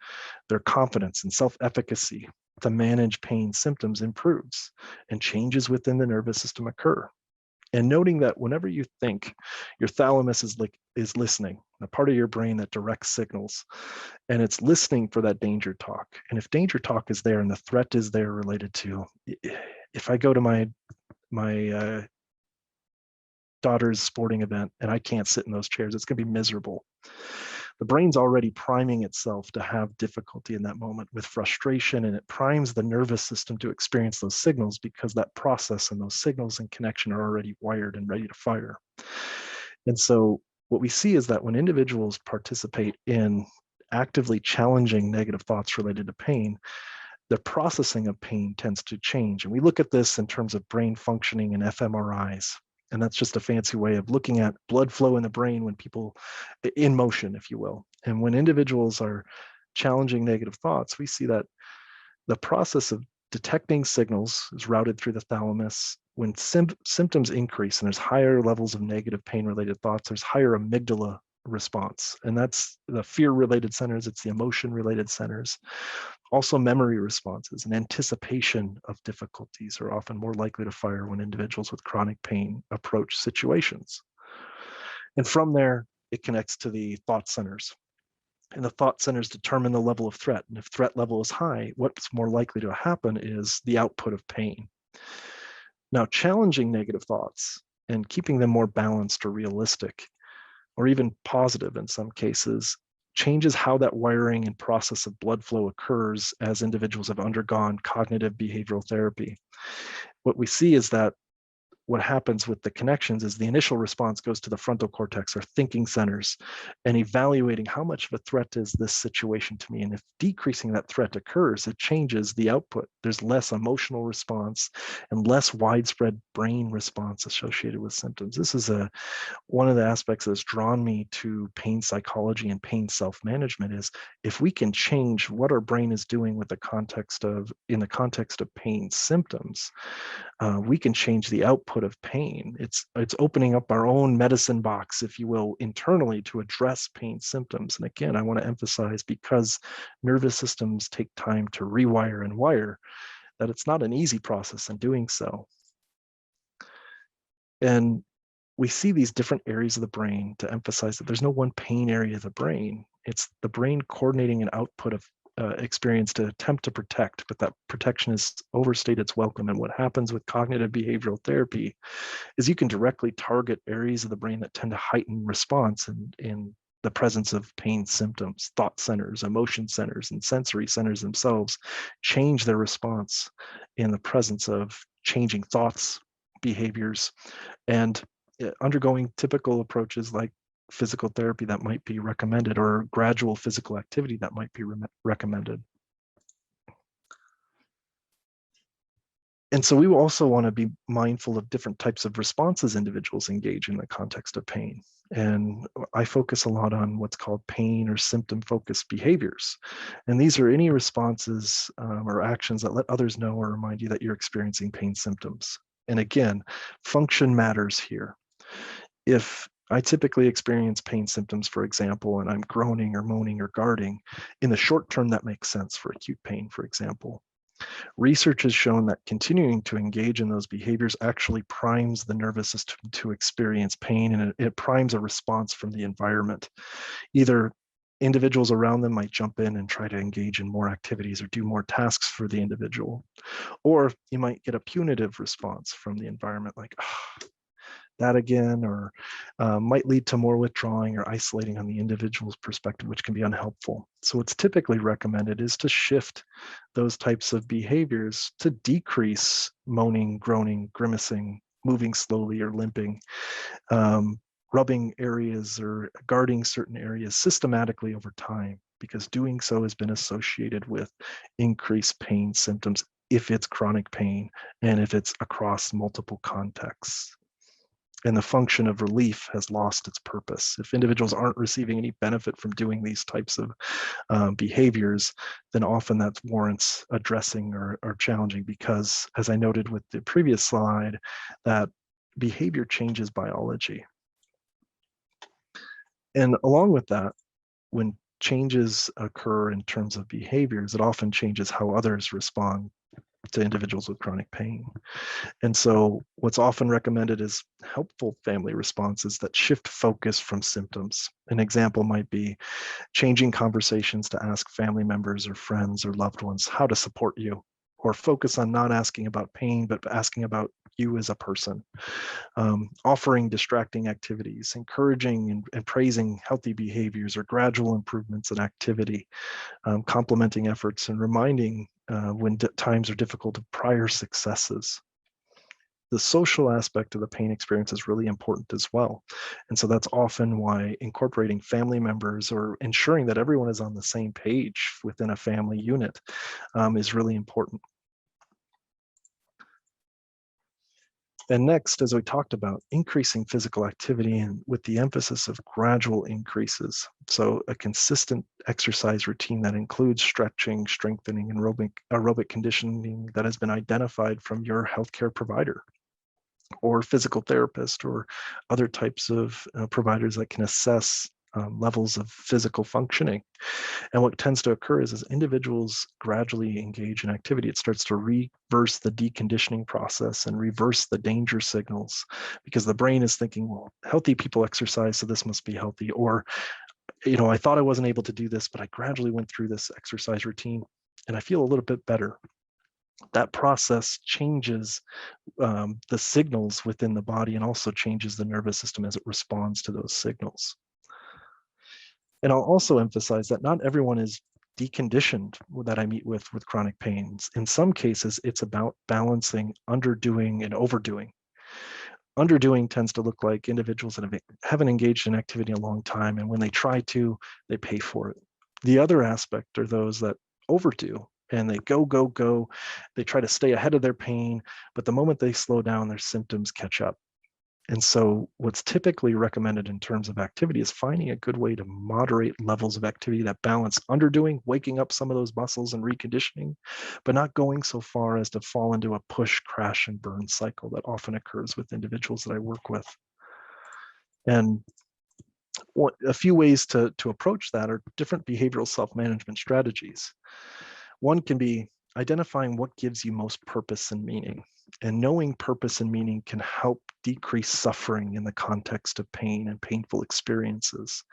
[SPEAKER 2] their confidence and self-efficacy to manage pain symptoms improves, and changes within the nervous system occur. And noting that whenever you think, your thalamus is listening, the part of your brain that directs signals, and it's listening for that danger talk. And if danger talk is there and the threat is there related to, if I go to my daughter's sporting event and I can't sit in those chairs, it's going to be miserable. The brain's already priming itself to have difficulty in that moment with frustration, and it primes the nervous system to experience those signals because that process and those signals and connection are already wired and ready to fire. And so what we see is that when individuals participate in actively challenging negative thoughts related to pain, the processing of pain tends to change. And we look at this in terms of brain functioning and fMRIs. And that's just a fancy way of looking at blood flow in the brain when people in motion, if you will. And when individuals are challenging negative thoughts, we see that the process of detecting signals is routed through the thalamus. When symptoms increase and there's higher levels of negative pain-related thoughts, there's higher amygdala response. And that's the fear-related centers, it's the emotion-related centers. Also, memory responses and anticipation of difficulties are often more likely to fire when individuals with chronic pain approach situations. And from there, it connects to the thought centers. And the thought centers determine the level of threat. And if threat level is high, what's more likely to happen is the output of pain. Now, challenging negative thoughts and keeping them more balanced or realistic, or even positive in some cases, changes how that wiring and process of blood flow occurs as individuals have undergone cognitive behavioral therapy. What we see is that what happens with the connections is the initial response goes to the frontal cortex or thinking centers and evaluating how much of a threat is this situation to me. And if decreasing that threat occurs, it changes the output. There's less emotional response and less widespread brain response associated with symptoms. This is one of the aspects that's drawn me to pain psychology and pain self-management is if we can change what our brain is doing in the context of pain symptoms, we can change the output of pain. It's opening up our own medicine box, if you will, internally to address pain symptoms. And again, I want to emphasize, because nervous systems take time to rewire and wire, that it's not an easy process in doing so. And we see these different areas of the brain to emphasize that there's no one pain area of the brain. It's the brain coordinating an output of experience to attempt to protect, but that protection is overstayed its welcome. And what happens with cognitive behavioral therapy is you can directly target areas of the brain that tend to heighten response in the presence of pain symptoms. Thought centers, emotion centers, and sensory centers themselves change their response in the presence of changing thoughts, behaviors, and undergoing typical approaches like physical therapy that might be recommended, or gradual physical activity that might be recommended. And so we also want to be mindful of different types of responses individuals engage in the context of pain. And I focus a lot on what's called pain or symptom-focused behaviors. And these are any responses or actions that let others know or remind you that you're experiencing pain symptoms. And again, function matters here. If I typically experience pain symptoms, for example, and I'm groaning or moaning or guarding, in the short term, that makes sense for acute pain, for example. Research has shown that continuing to engage in those behaviors actually primes the nervous system to experience pain, and it primes a response from the environment. Either individuals around them might jump in and try to engage in more activities or do more tasks for the individual, or you might get a punitive response from the environment, like, oh, that again, or might lead to more withdrawing or isolating on the individual's perspective, which can be unhelpful. So what's typically recommended is to shift those types of behaviors to decrease moaning, groaning, grimacing, moving slowly or limping, rubbing areas or guarding certain areas systematically over time, because doing so has been associated with increased pain symptoms if it's chronic pain and if it's across multiple contexts. And the function of relief has lost its purpose. If individuals aren't receiving any benefit from doing these types of behaviors, then often that warrants addressing or challenging, because, as I noted with the previous slide, that behavior changes biology. And along with that, when changes occur in terms of behaviors, it often changes how others respond to individuals with chronic pain. And so what's often recommended is helpful family responses that shift focus from symptoms. An example might be changing conversations to ask family members or friends or loved ones how to support you, or focus on not asking about pain, but asking about you as a person. Offering distracting activities, encouraging and praising healthy behaviors or gradual improvements in activity, complementing efforts, and reminding when times are difficult of prior successes. The social aspect of the pain experience is really important as well. And so that's often why incorporating family members or ensuring that everyone is on the same page within a family unit is really important. And next, as we talked about, increasing physical activity, and with the emphasis of gradual increases. So a consistent exercise routine that includes stretching, strengthening, and aerobic conditioning that has been identified from your healthcare provider or physical therapist or other types of providers that can assess levels of physical functioning. And what tends to occur is as individuals gradually engage in activity, it starts to reverse the deconditioning process and reverse the danger signals, because the brain is thinking, well, healthy people exercise, so this must be healthy. Or, I thought I wasn't able to do this, but I gradually went through this exercise routine and I feel a little bit better. That process changes the signals within the body and also changes the nervous system as it responds to those signals. And I'll also emphasize that not everyone is deconditioned that I meet with chronic pains. In some cases, it's about balancing underdoing and overdoing. Underdoing tends to look like individuals that haven't engaged in activity in a long time, and when they try to, they pay for it. The other aspect are those that overdo, and they go, go, go. They try to stay ahead of their pain, but the moment they slow down, their symptoms catch up. And so what's typically recommended in terms of activity is finding a good way to moderate levels of activity that balance underdoing, waking up some of those muscles and reconditioning, but not going so far as to fall into a push, crash, and burn cycle that often occurs with individuals that I work with. And a few ways to approach that are different behavioral self-management strategies. One can be identifying what gives you most purpose and meaning. And knowing purpose and meaning can help decrease suffering in the context of pain and painful experiences.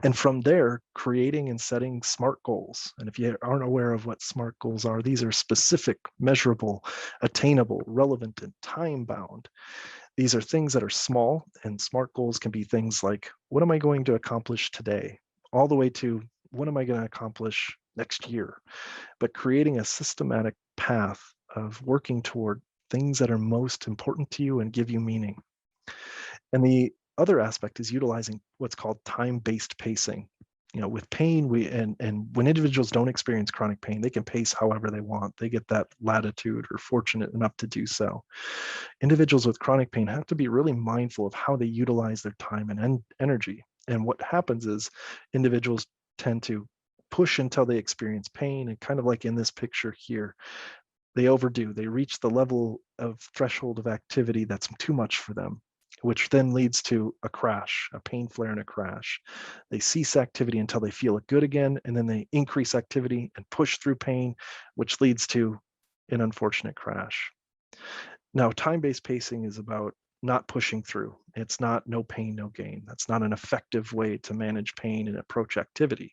[SPEAKER 2] And from there, creating and setting SMART goals. And if you aren't aware of what SMART goals are, these are specific, measurable, attainable, relevant, and time-bound. These are things that are small, and SMART goals can be things like, what am I going to accomplish today? All the way to, what am I going to accomplish next year? But creating a systematic path of working toward things that are most important to you and give you meaning. And the other aspect is utilizing what's called time-based pacing. With pain, and when individuals don't experience chronic pain, they can pace however they want. They get that latitude or fortunate enough to do so. Individuals with chronic pain have to be really mindful of how they utilize their time and energy. And what happens is individuals tend to push until they experience pain, and kind of like in this picture here, they overdo. They reach the level of threshold of activity that's too much for them, which then leads to a crash, a pain flare and a crash. They cease activity until they feel it good again, and then they increase activity and push through pain, which leads to an unfortunate crash. Now, time-based pacing is about not pushing through. It's not no pain, no gain. That's not an effective way to manage pain and approach activity.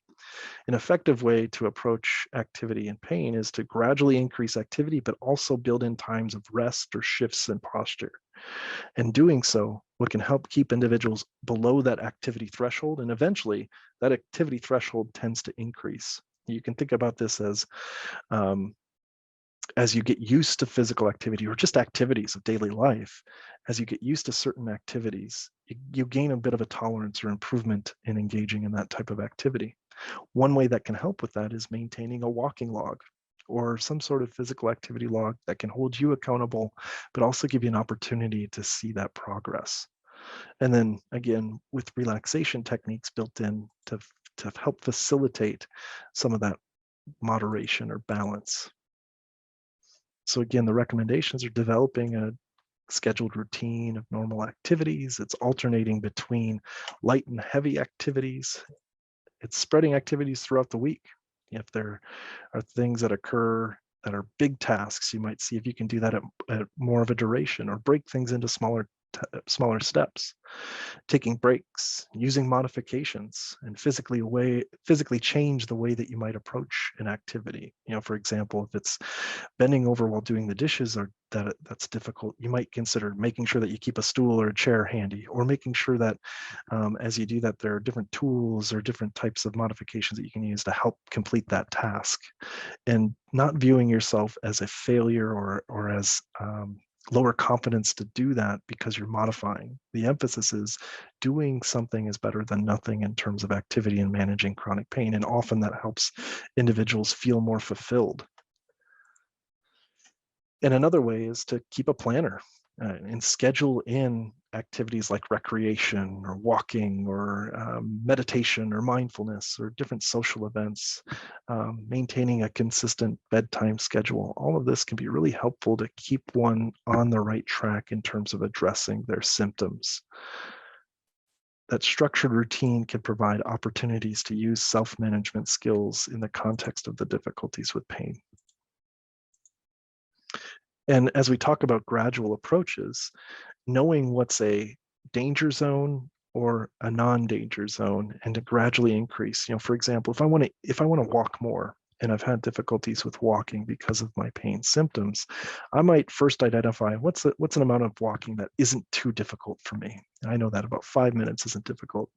[SPEAKER 2] An effective way to approach activity and pain is to gradually increase activity, but also build in times of rest or shifts in posture. And doing so, what can help keep individuals below that activity threshold, and eventually that activity threshold tends to increase. You can think about this as you get used to physical activity or just activities of daily life, as you get used to certain activities, you gain a bit of a tolerance or improvement in engaging in that type of activity. One way that can help with that is maintaining a walking log or some sort of physical activity log that can hold you accountable, but also give you an opportunity to see that progress. And then again, with relaxation techniques built in to help facilitate some of that moderation or balance. So again, the recommendations are developing a scheduled routine of normal activities. It's alternating between light and heavy activities. It's spreading activities throughout the week. If there are things that occur that are big tasks, you might see if you can do that at more of a duration, or break things into smaller steps. Taking breaks, using modifications, and physically change the way that you might approach an activity. For example, if it's bending over while doing the dishes or that's difficult, you might consider making sure that you keep a stool or a chair handy, or making sure that as you do that, there are different tools or different types of modifications that you can use to help complete that task, and not viewing yourself as a failure or as lower confidence to do that because you're modifying. The emphasis is doing something is better than nothing in terms of activity and managing chronic pain, and often that helps individuals feel more fulfilled. And another way is to keep a planner and schedule in activities like recreation or walking or meditation or mindfulness or different social events, maintaining a consistent bedtime schedule. All of this can be really helpful to keep one on the right track in terms of addressing their symptoms. That structured routine can provide opportunities to use self-management skills in the context of the difficulties with pain. And as we talk about gradual approaches, knowing what's a danger zone or a non-danger zone, and to gradually increase. For example, if I want to walk more, and I've had difficulties with walking because of my pain symptoms, I might first identify what's an amount of walking that isn't too difficult for me. And I know that about 5 minutes isn't difficult.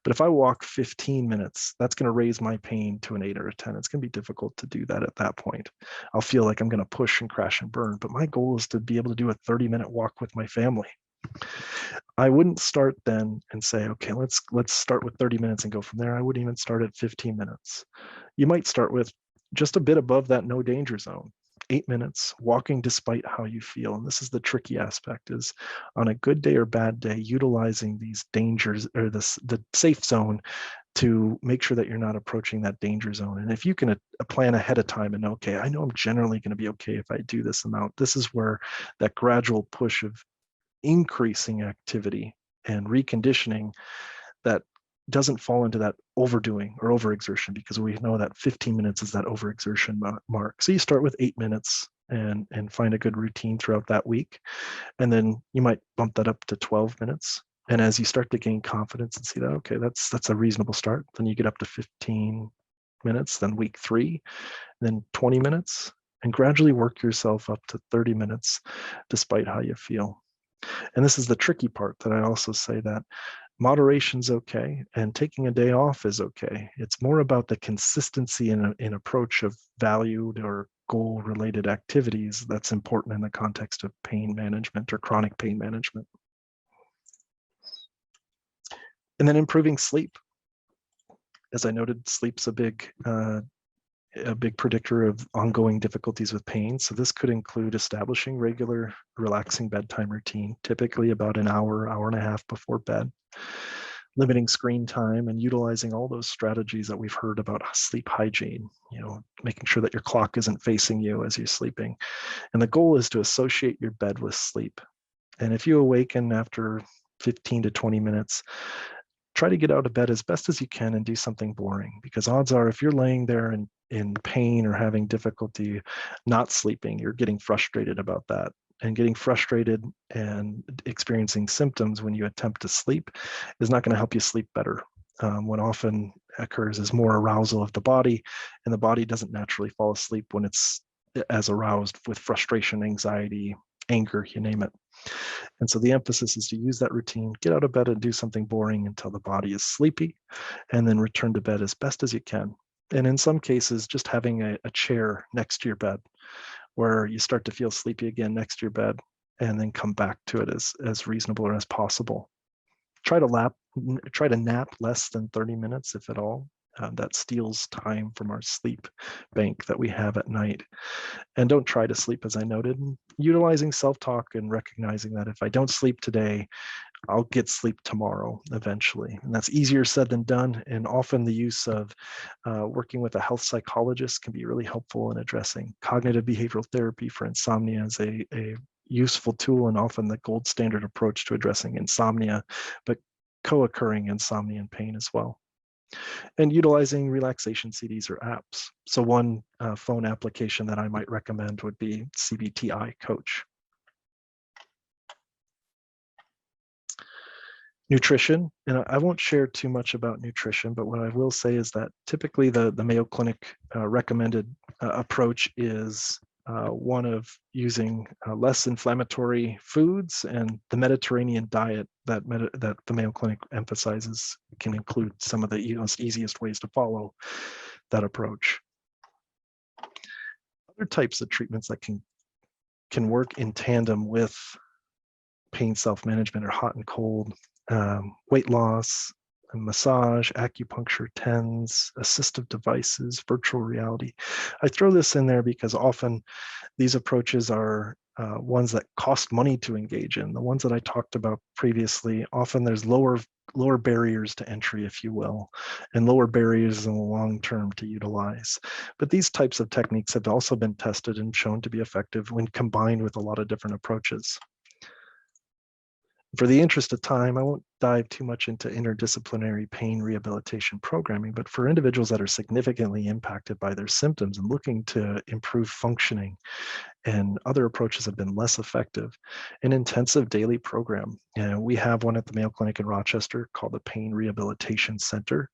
[SPEAKER 2] But if I walk 15 minutes, that's going to raise my pain to an 8 or a 10. It's going to be difficult to do that at that point. I'll feel like I'm going to push and crash and burn. But my goal is to be able to do a 30-minute walk with my family. I wouldn't start then and say, okay, let's start with 30 minutes and go from there. I wouldn't even start at 15 minutes. You might start with just a bit above that no danger zone. 8 minutes, walking despite how you feel. And this is the tricky aspect, is on a good day or bad day, utilizing these dangers or the safe zone to make sure that you're not approaching that danger zone. And if you can plan ahead of time and know, okay, I know I'm generally going to be okay if I do this amount, this is where that gradual push of increasing activity and reconditioning that doesn't fall into that overdoing or overexertion, because we know that 15 minutes is that overexertion mark. So you start with 8 minutes and find a good routine throughout that week. And then you might bump that up to 12 minutes. And as you start to gain confidence and see that, okay, that's a reasonable start, then you get up to 15 minutes, then week 3, then 20 minutes, and gradually work yourself up to 30 minutes despite how you feel. And this is the tricky part, that I also say that moderation's okay and taking a day off is okay. It's more about the consistency in approach of valued or goal related activities that's important in the context of pain management or chronic pain management. And then improving sleep. As I noted, sleep's a big predictor of ongoing difficulties with pain. So this could include establishing regular, relaxing bedtime routine, typically about an hour, hour and a half before bed, limiting screen time, and utilizing all those strategies that we've heard about sleep hygiene, making sure that your clock isn't facing you as you're sleeping. And the goal is to associate your bed with sleep. And if you awaken after 15 to 20 minutes, try to get out of bed as best as you can and do something boring, because odds are if you're laying there in pain or having difficulty not sleeping, you're getting frustrated about that. And getting frustrated and experiencing symptoms when you attempt to sleep is not going to help you sleep better. What often occurs is more arousal of the body, and the body doesn't naturally fall asleep when it's as aroused with frustration, anxiety, anger, you name it. And so the emphasis is to use that routine, get out of bed and do something boring until the body is sleepy, and then return to bed as best as you can. And in some cases, just having a chair next to your bed where you start to feel sleepy again next to your bed, and then come back to it as reasonable as possible. Try to nap less than 30 minutes, if at all. That steals time from our sleep bank that we have at night. And don't try to sleep, as I noted. Utilizing self-talk and recognizing that if I don't sleep today, I'll get sleep tomorrow eventually. And that's easier said than done. And often the use of working with a health psychologist can be really helpful in addressing. Cognitive behavioral therapy for insomnia is a useful tool and often the gold standard approach to addressing insomnia, but co-occurring insomnia and pain as well. And utilizing relaxation CDs or apps. So one phone application that I might recommend would be CBTI Coach. Nutrition, and I won't share too much about nutrition, but what I will say is that typically the Mayo Clinic recommended approach is one of using less inflammatory foods, and the Mediterranean diet that the Mayo Clinic emphasizes can include some of the most easiest ways to follow that approach. Other types of treatments that can work in tandem with pain self-management are hot and cold, weight loss, massage, acupuncture, TENS, assistive devices, virtual reality. I throw this in there because often these approaches are ones that cost money to engage in. The ones that I talked about previously, often there's lower barriers to entry, if you will, and lower barriers in the long term to utilize. But these types of techniques have also been tested and shown to be effective when combined with a lot of different approaches. For the interest of time, I won't dive too much into interdisciplinary pain rehabilitation programming, but for individuals that are significantly impacted by their symptoms and looking to improve functioning, and other approaches have been less effective, an intensive daily program. We have one at the Mayo Clinic in Rochester called the Pain Rehabilitation Center.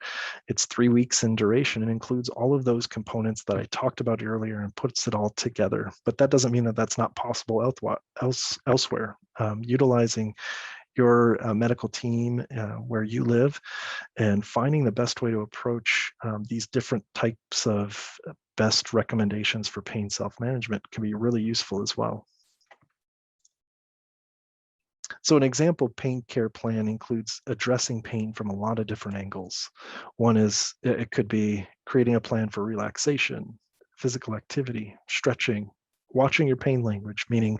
[SPEAKER 2] It's 3 weeks in duration and includes all of those components that I talked about earlier and puts it all together. But that doesn't mean that that's not possible elsewhere. Utilizing your medical team where you live and finding the best way to approach these different types of best recommendations for pain self-management can be really useful as well. So an example pain care plan includes addressing pain from a lot of different angles. One is it could be creating a plan for relaxation, physical activity, stretching, watching your pain language, meaning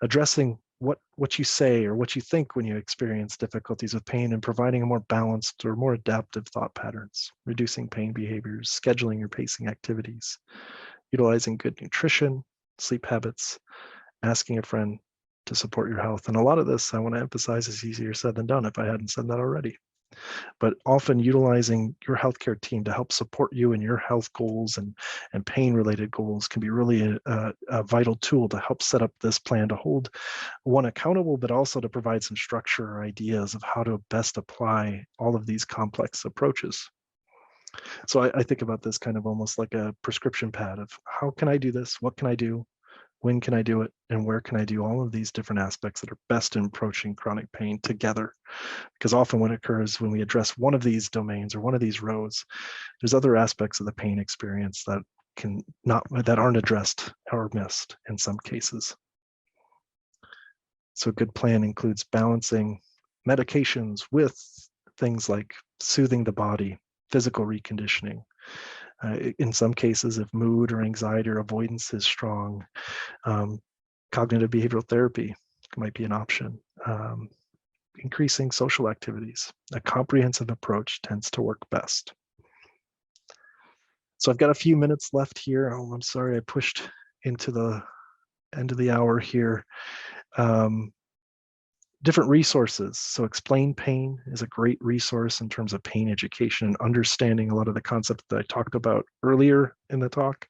[SPEAKER 2] addressing what you say or what you think when you experience difficulties with pain, and providing a more balanced or more adaptive thought patterns, reducing pain behaviors, scheduling your pacing activities, utilizing good nutrition, sleep habits, asking a friend to support your health. And a lot of this, I want to emphasize, is easier said than done if I hadn't said that already. But often utilizing your healthcare team to help support you in your health goals and pain-related goals can be really a vital tool to help set up this plan to hold one accountable, but also to provide some structure or ideas of how to best apply all of these complex approaches. So I think about this kind of almost like a prescription pad of how can I do this? What can I do? When can I do it? And where can I do all of these different aspects that are best in approaching chronic pain together? Because often what occurs when we address one of these domains or one of these roads, there's other aspects of the pain experience that aren't addressed or missed in some cases. So a good plan includes balancing medications with things like soothing the body, physical reconditioning. In some cases, if mood or anxiety or avoidance is strong, cognitive behavioral therapy might be an option. Increasing social activities. A comprehensive approach tends to work best. So I've got a few minutes left here. Oh, I'm sorry, I pushed into the end of the hour here. Different resources. So Explain Pain is a great resource in terms of pain education and understanding a lot of the concepts that I talked about earlier in the talk.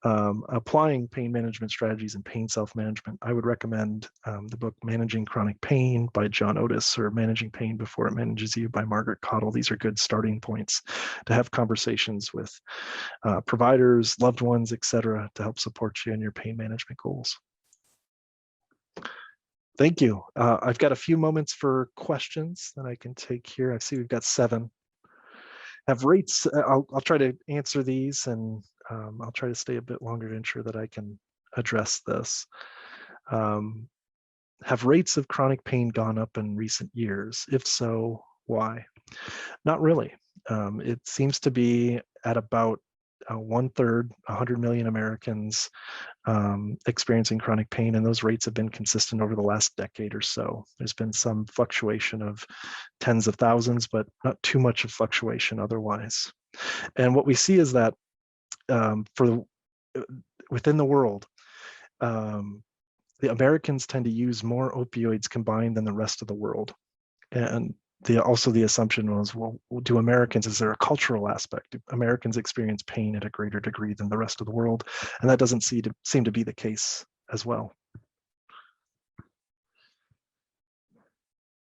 [SPEAKER 2] Applying pain management strategies and pain self-management. I would recommend the book Managing Chronic Pain by John Otis, or Managing Pain Before It Manages You by Margaret Cottle. These are good starting points to have conversations with providers, loved ones, etc., to help support you in your pain management goals. Thank you. I've got a few moments for questions that I can take here. I see we've got 7. Have rates, I'll try to answer these, and I'll try to stay a bit longer to ensure that I can address this. Have rates of chronic pain gone up in recent years? If so, why? Not really. It seems to be at about 1/3, 100 million Americans experiencing chronic pain, and those rates have been consistent over the last decade or so. There's been some fluctuation of tens of thousands, but not too much of fluctuation otherwise. And what we see is that within the world, the Americans tend to use more opioids combined than the rest of the world. And also the assumption was, well, do Americans, is there a cultural aspect? Do Americans experience pain at a greater degree than the rest of the world? And that doesn't seem to be the case as well.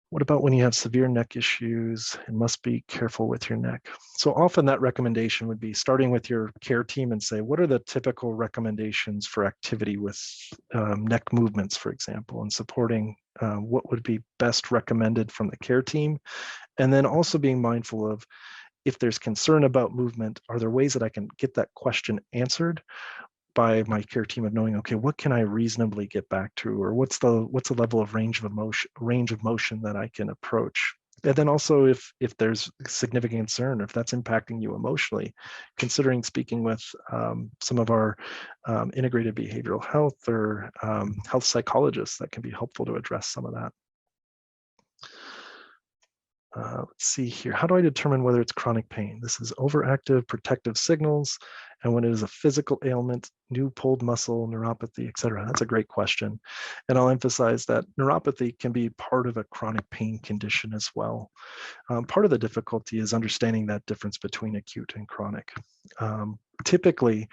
[SPEAKER 2] What about when you have severe neck issues and must be careful with your neck? So often that recommendation would be starting with your care team and say, what are the typical recommendations for activity with neck movements, for example, and supporting what would be best recommended from the care team. And then also being mindful of, if there's concern about movement, are there ways that I can get that question answered by my care team, of knowing, okay, what can I reasonably get back to, or what's the level of range of motion that I can approach. And then also, if there's significant concern, if that's impacting you emotionally, considering speaking with some of our integrated behavioral health or health psychologists, that can be helpful to address some of that. Let's see here. How do I determine whether it's chronic pain? This is overactive protective signals, and when it is a physical ailment, new pulled muscle, neuropathy, etc. That's a great question. And I'll emphasize that neuropathy can be part of a chronic pain condition as well. Part of the difficulty is understanding that difference between acute and chronic. Typically,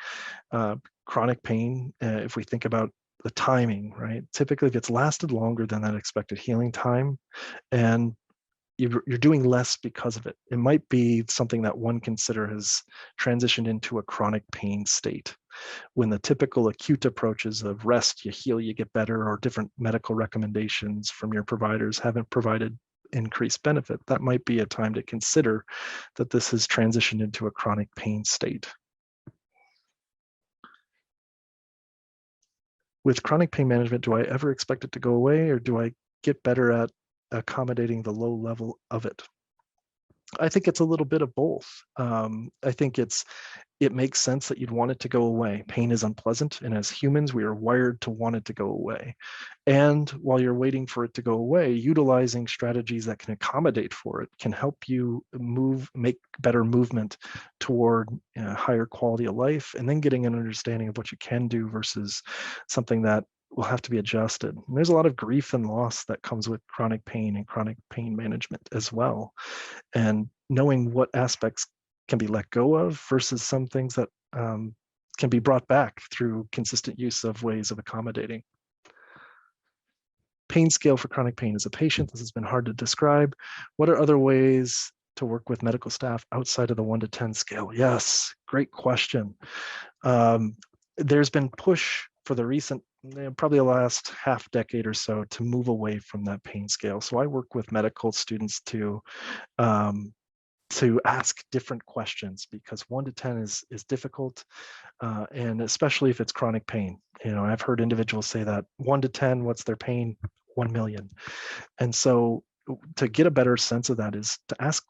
[SPEAKER 2] chronic pain, if we think about the timing, right? Typically, if it's lasted longer than that expected healing time, and you're doing less because of it, it might be something that one consider has transitioned into a chronic pain state. When the typical acute approaches of rest, you heal, you get better, or different medical recommendations from your providers haven't provided increased benefit, that might be a time to consider that this has transitioned into a chronic pain state. With chronic pain management, do I ever expect it to go away, or do I get better at accommodating the low level of it? I think it's a little bit of both. I think it makes sense that you'd want it to go away. Pain is unpleasant, and as humans, we are wired to want it to go away. And while you're waiting for it to go away, utilizing strategies that can accommodate for it can help you make better movement toward higher quality of life, and then getting an understanding of what you can do versus something that will have to be adjusted. And there's a lot of grief and loss that comes with chronic pain and chronic pain management as well. And knowing what aspects can be let go of versus some things that can be brought back through consistent use of ways of accommodating. Pain scale for chronic pain as a patient. This has been hard to describe. What are other ways to work with medical staff outside of the 1 to 10 scale? Yes, great question. There's been push for the recent, probably the last half decade or so, to move away from that pain scale. So I work with medical students to ask different questions, because 1 to 10 is difficult, and especially if it's chronic pain. I've heard individuals say that 1 to 10, what's their pain? 1 million. And so to get a better sense of that is to ask,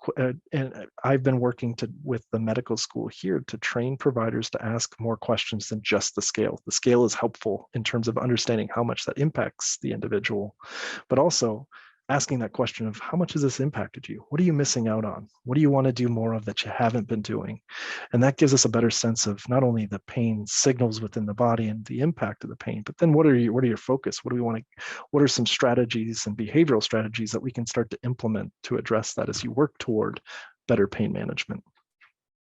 [SPEAKER 2] and I've been working with the medical school here to train providers to ask more questions than just the scale. The scale is helpful in terms of understanding how much that impacts the individual, but also asking that question of how much has this impacted you? What are you missing out on? What do you want to do more of that you haven't been doing? And that gives us a better sense of not only the pain signals within the body and the impact of the pain, but then what are your focus? What are some strategies and behavioral strategies that we can start to implement to address that as you work toward better pain management?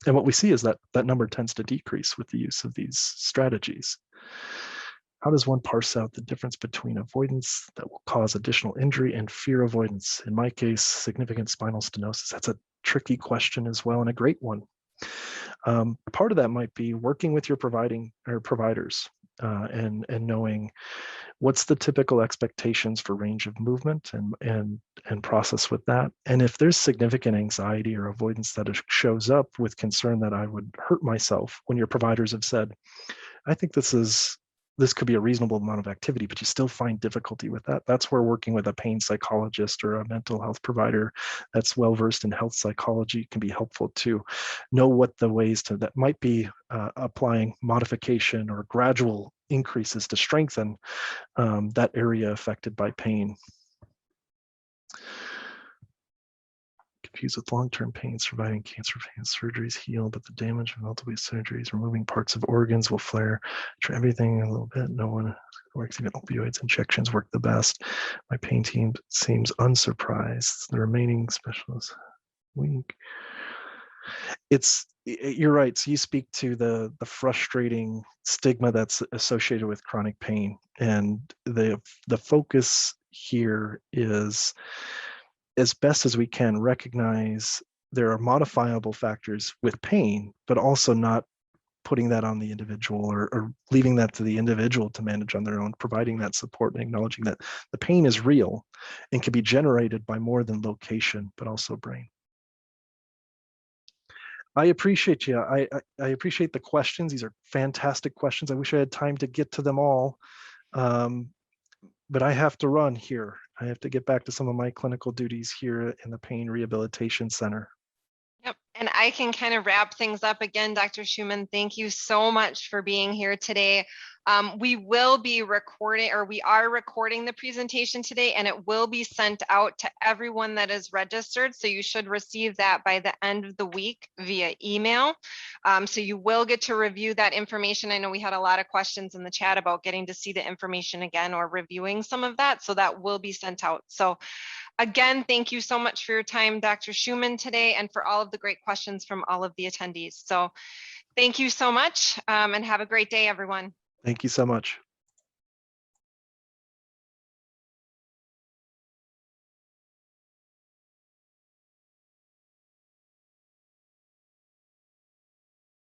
[SPEAKER 2] And what we see is that number tends to decrease with the use of these strategies. How does one parse out the difference between avoidance that will cause additional injury and fear avoidance? In my case, significant spinal stenosis. That's a tricky question as well, and a great one. Part of that might be working with your providers and knowing what's the typical expectations for range of movement and process with that. And if there's significant anxiety or avoidance that shows up with concern that I would hurt myself, when your providers have said, I think this could be a reasonable amount of activity, but you still find difficulty with that, that's where working with a pain psychologist or a mental health provider that's well-versed in health psychology can be helpful to know what the ways that might be applying modification or gradual increases to strengthen that area affected by pain. Confused with long-term pain, surviving cancer pain, surgeries heal, but the damage from multiple surgeries, removing parts of organs will flare. Try everything a little bit. No one works. Even opioids injections work the best. My pain team seems unsurprised. The remaining specialists weak. You're right. So you speak to the frustrating stigma that's associated with chronic pain, and the focus here is, as best as we can, recognize there are modifiable factors with pain, but also not putting that on the individual or leaving that to the individual to manage on their own, providing that support and acknowledging that the pain is real and can be generated by more than location, but also brain. I appreciate you. I appreciate the questions. These are fantastic questions. I wish I had time to get to them all. But I have to run here. I have to get back to some of my clinical duties here in the Pain Rehabilitation Center.
[SPEAKER 1] Yep. And I can kind of wrap things up again, Dr. Schuman. Thank you so much for being here today. We will be recording, or we are recording the presentation today, and it will be sent out to everyone that is registered. So you should receive that by the end of the week via email. So you will get to review that information. I know we had a lot of questions in the chat about getting to see the information again or reviewing some of that. So that will be sent out. So again, thank you so much for your time, Dr. Schuman, today, and for all of the great questions from all of the attendees. So thank you so much, and have a great day, everyone.
[SPEAKER 2] Thank you so much.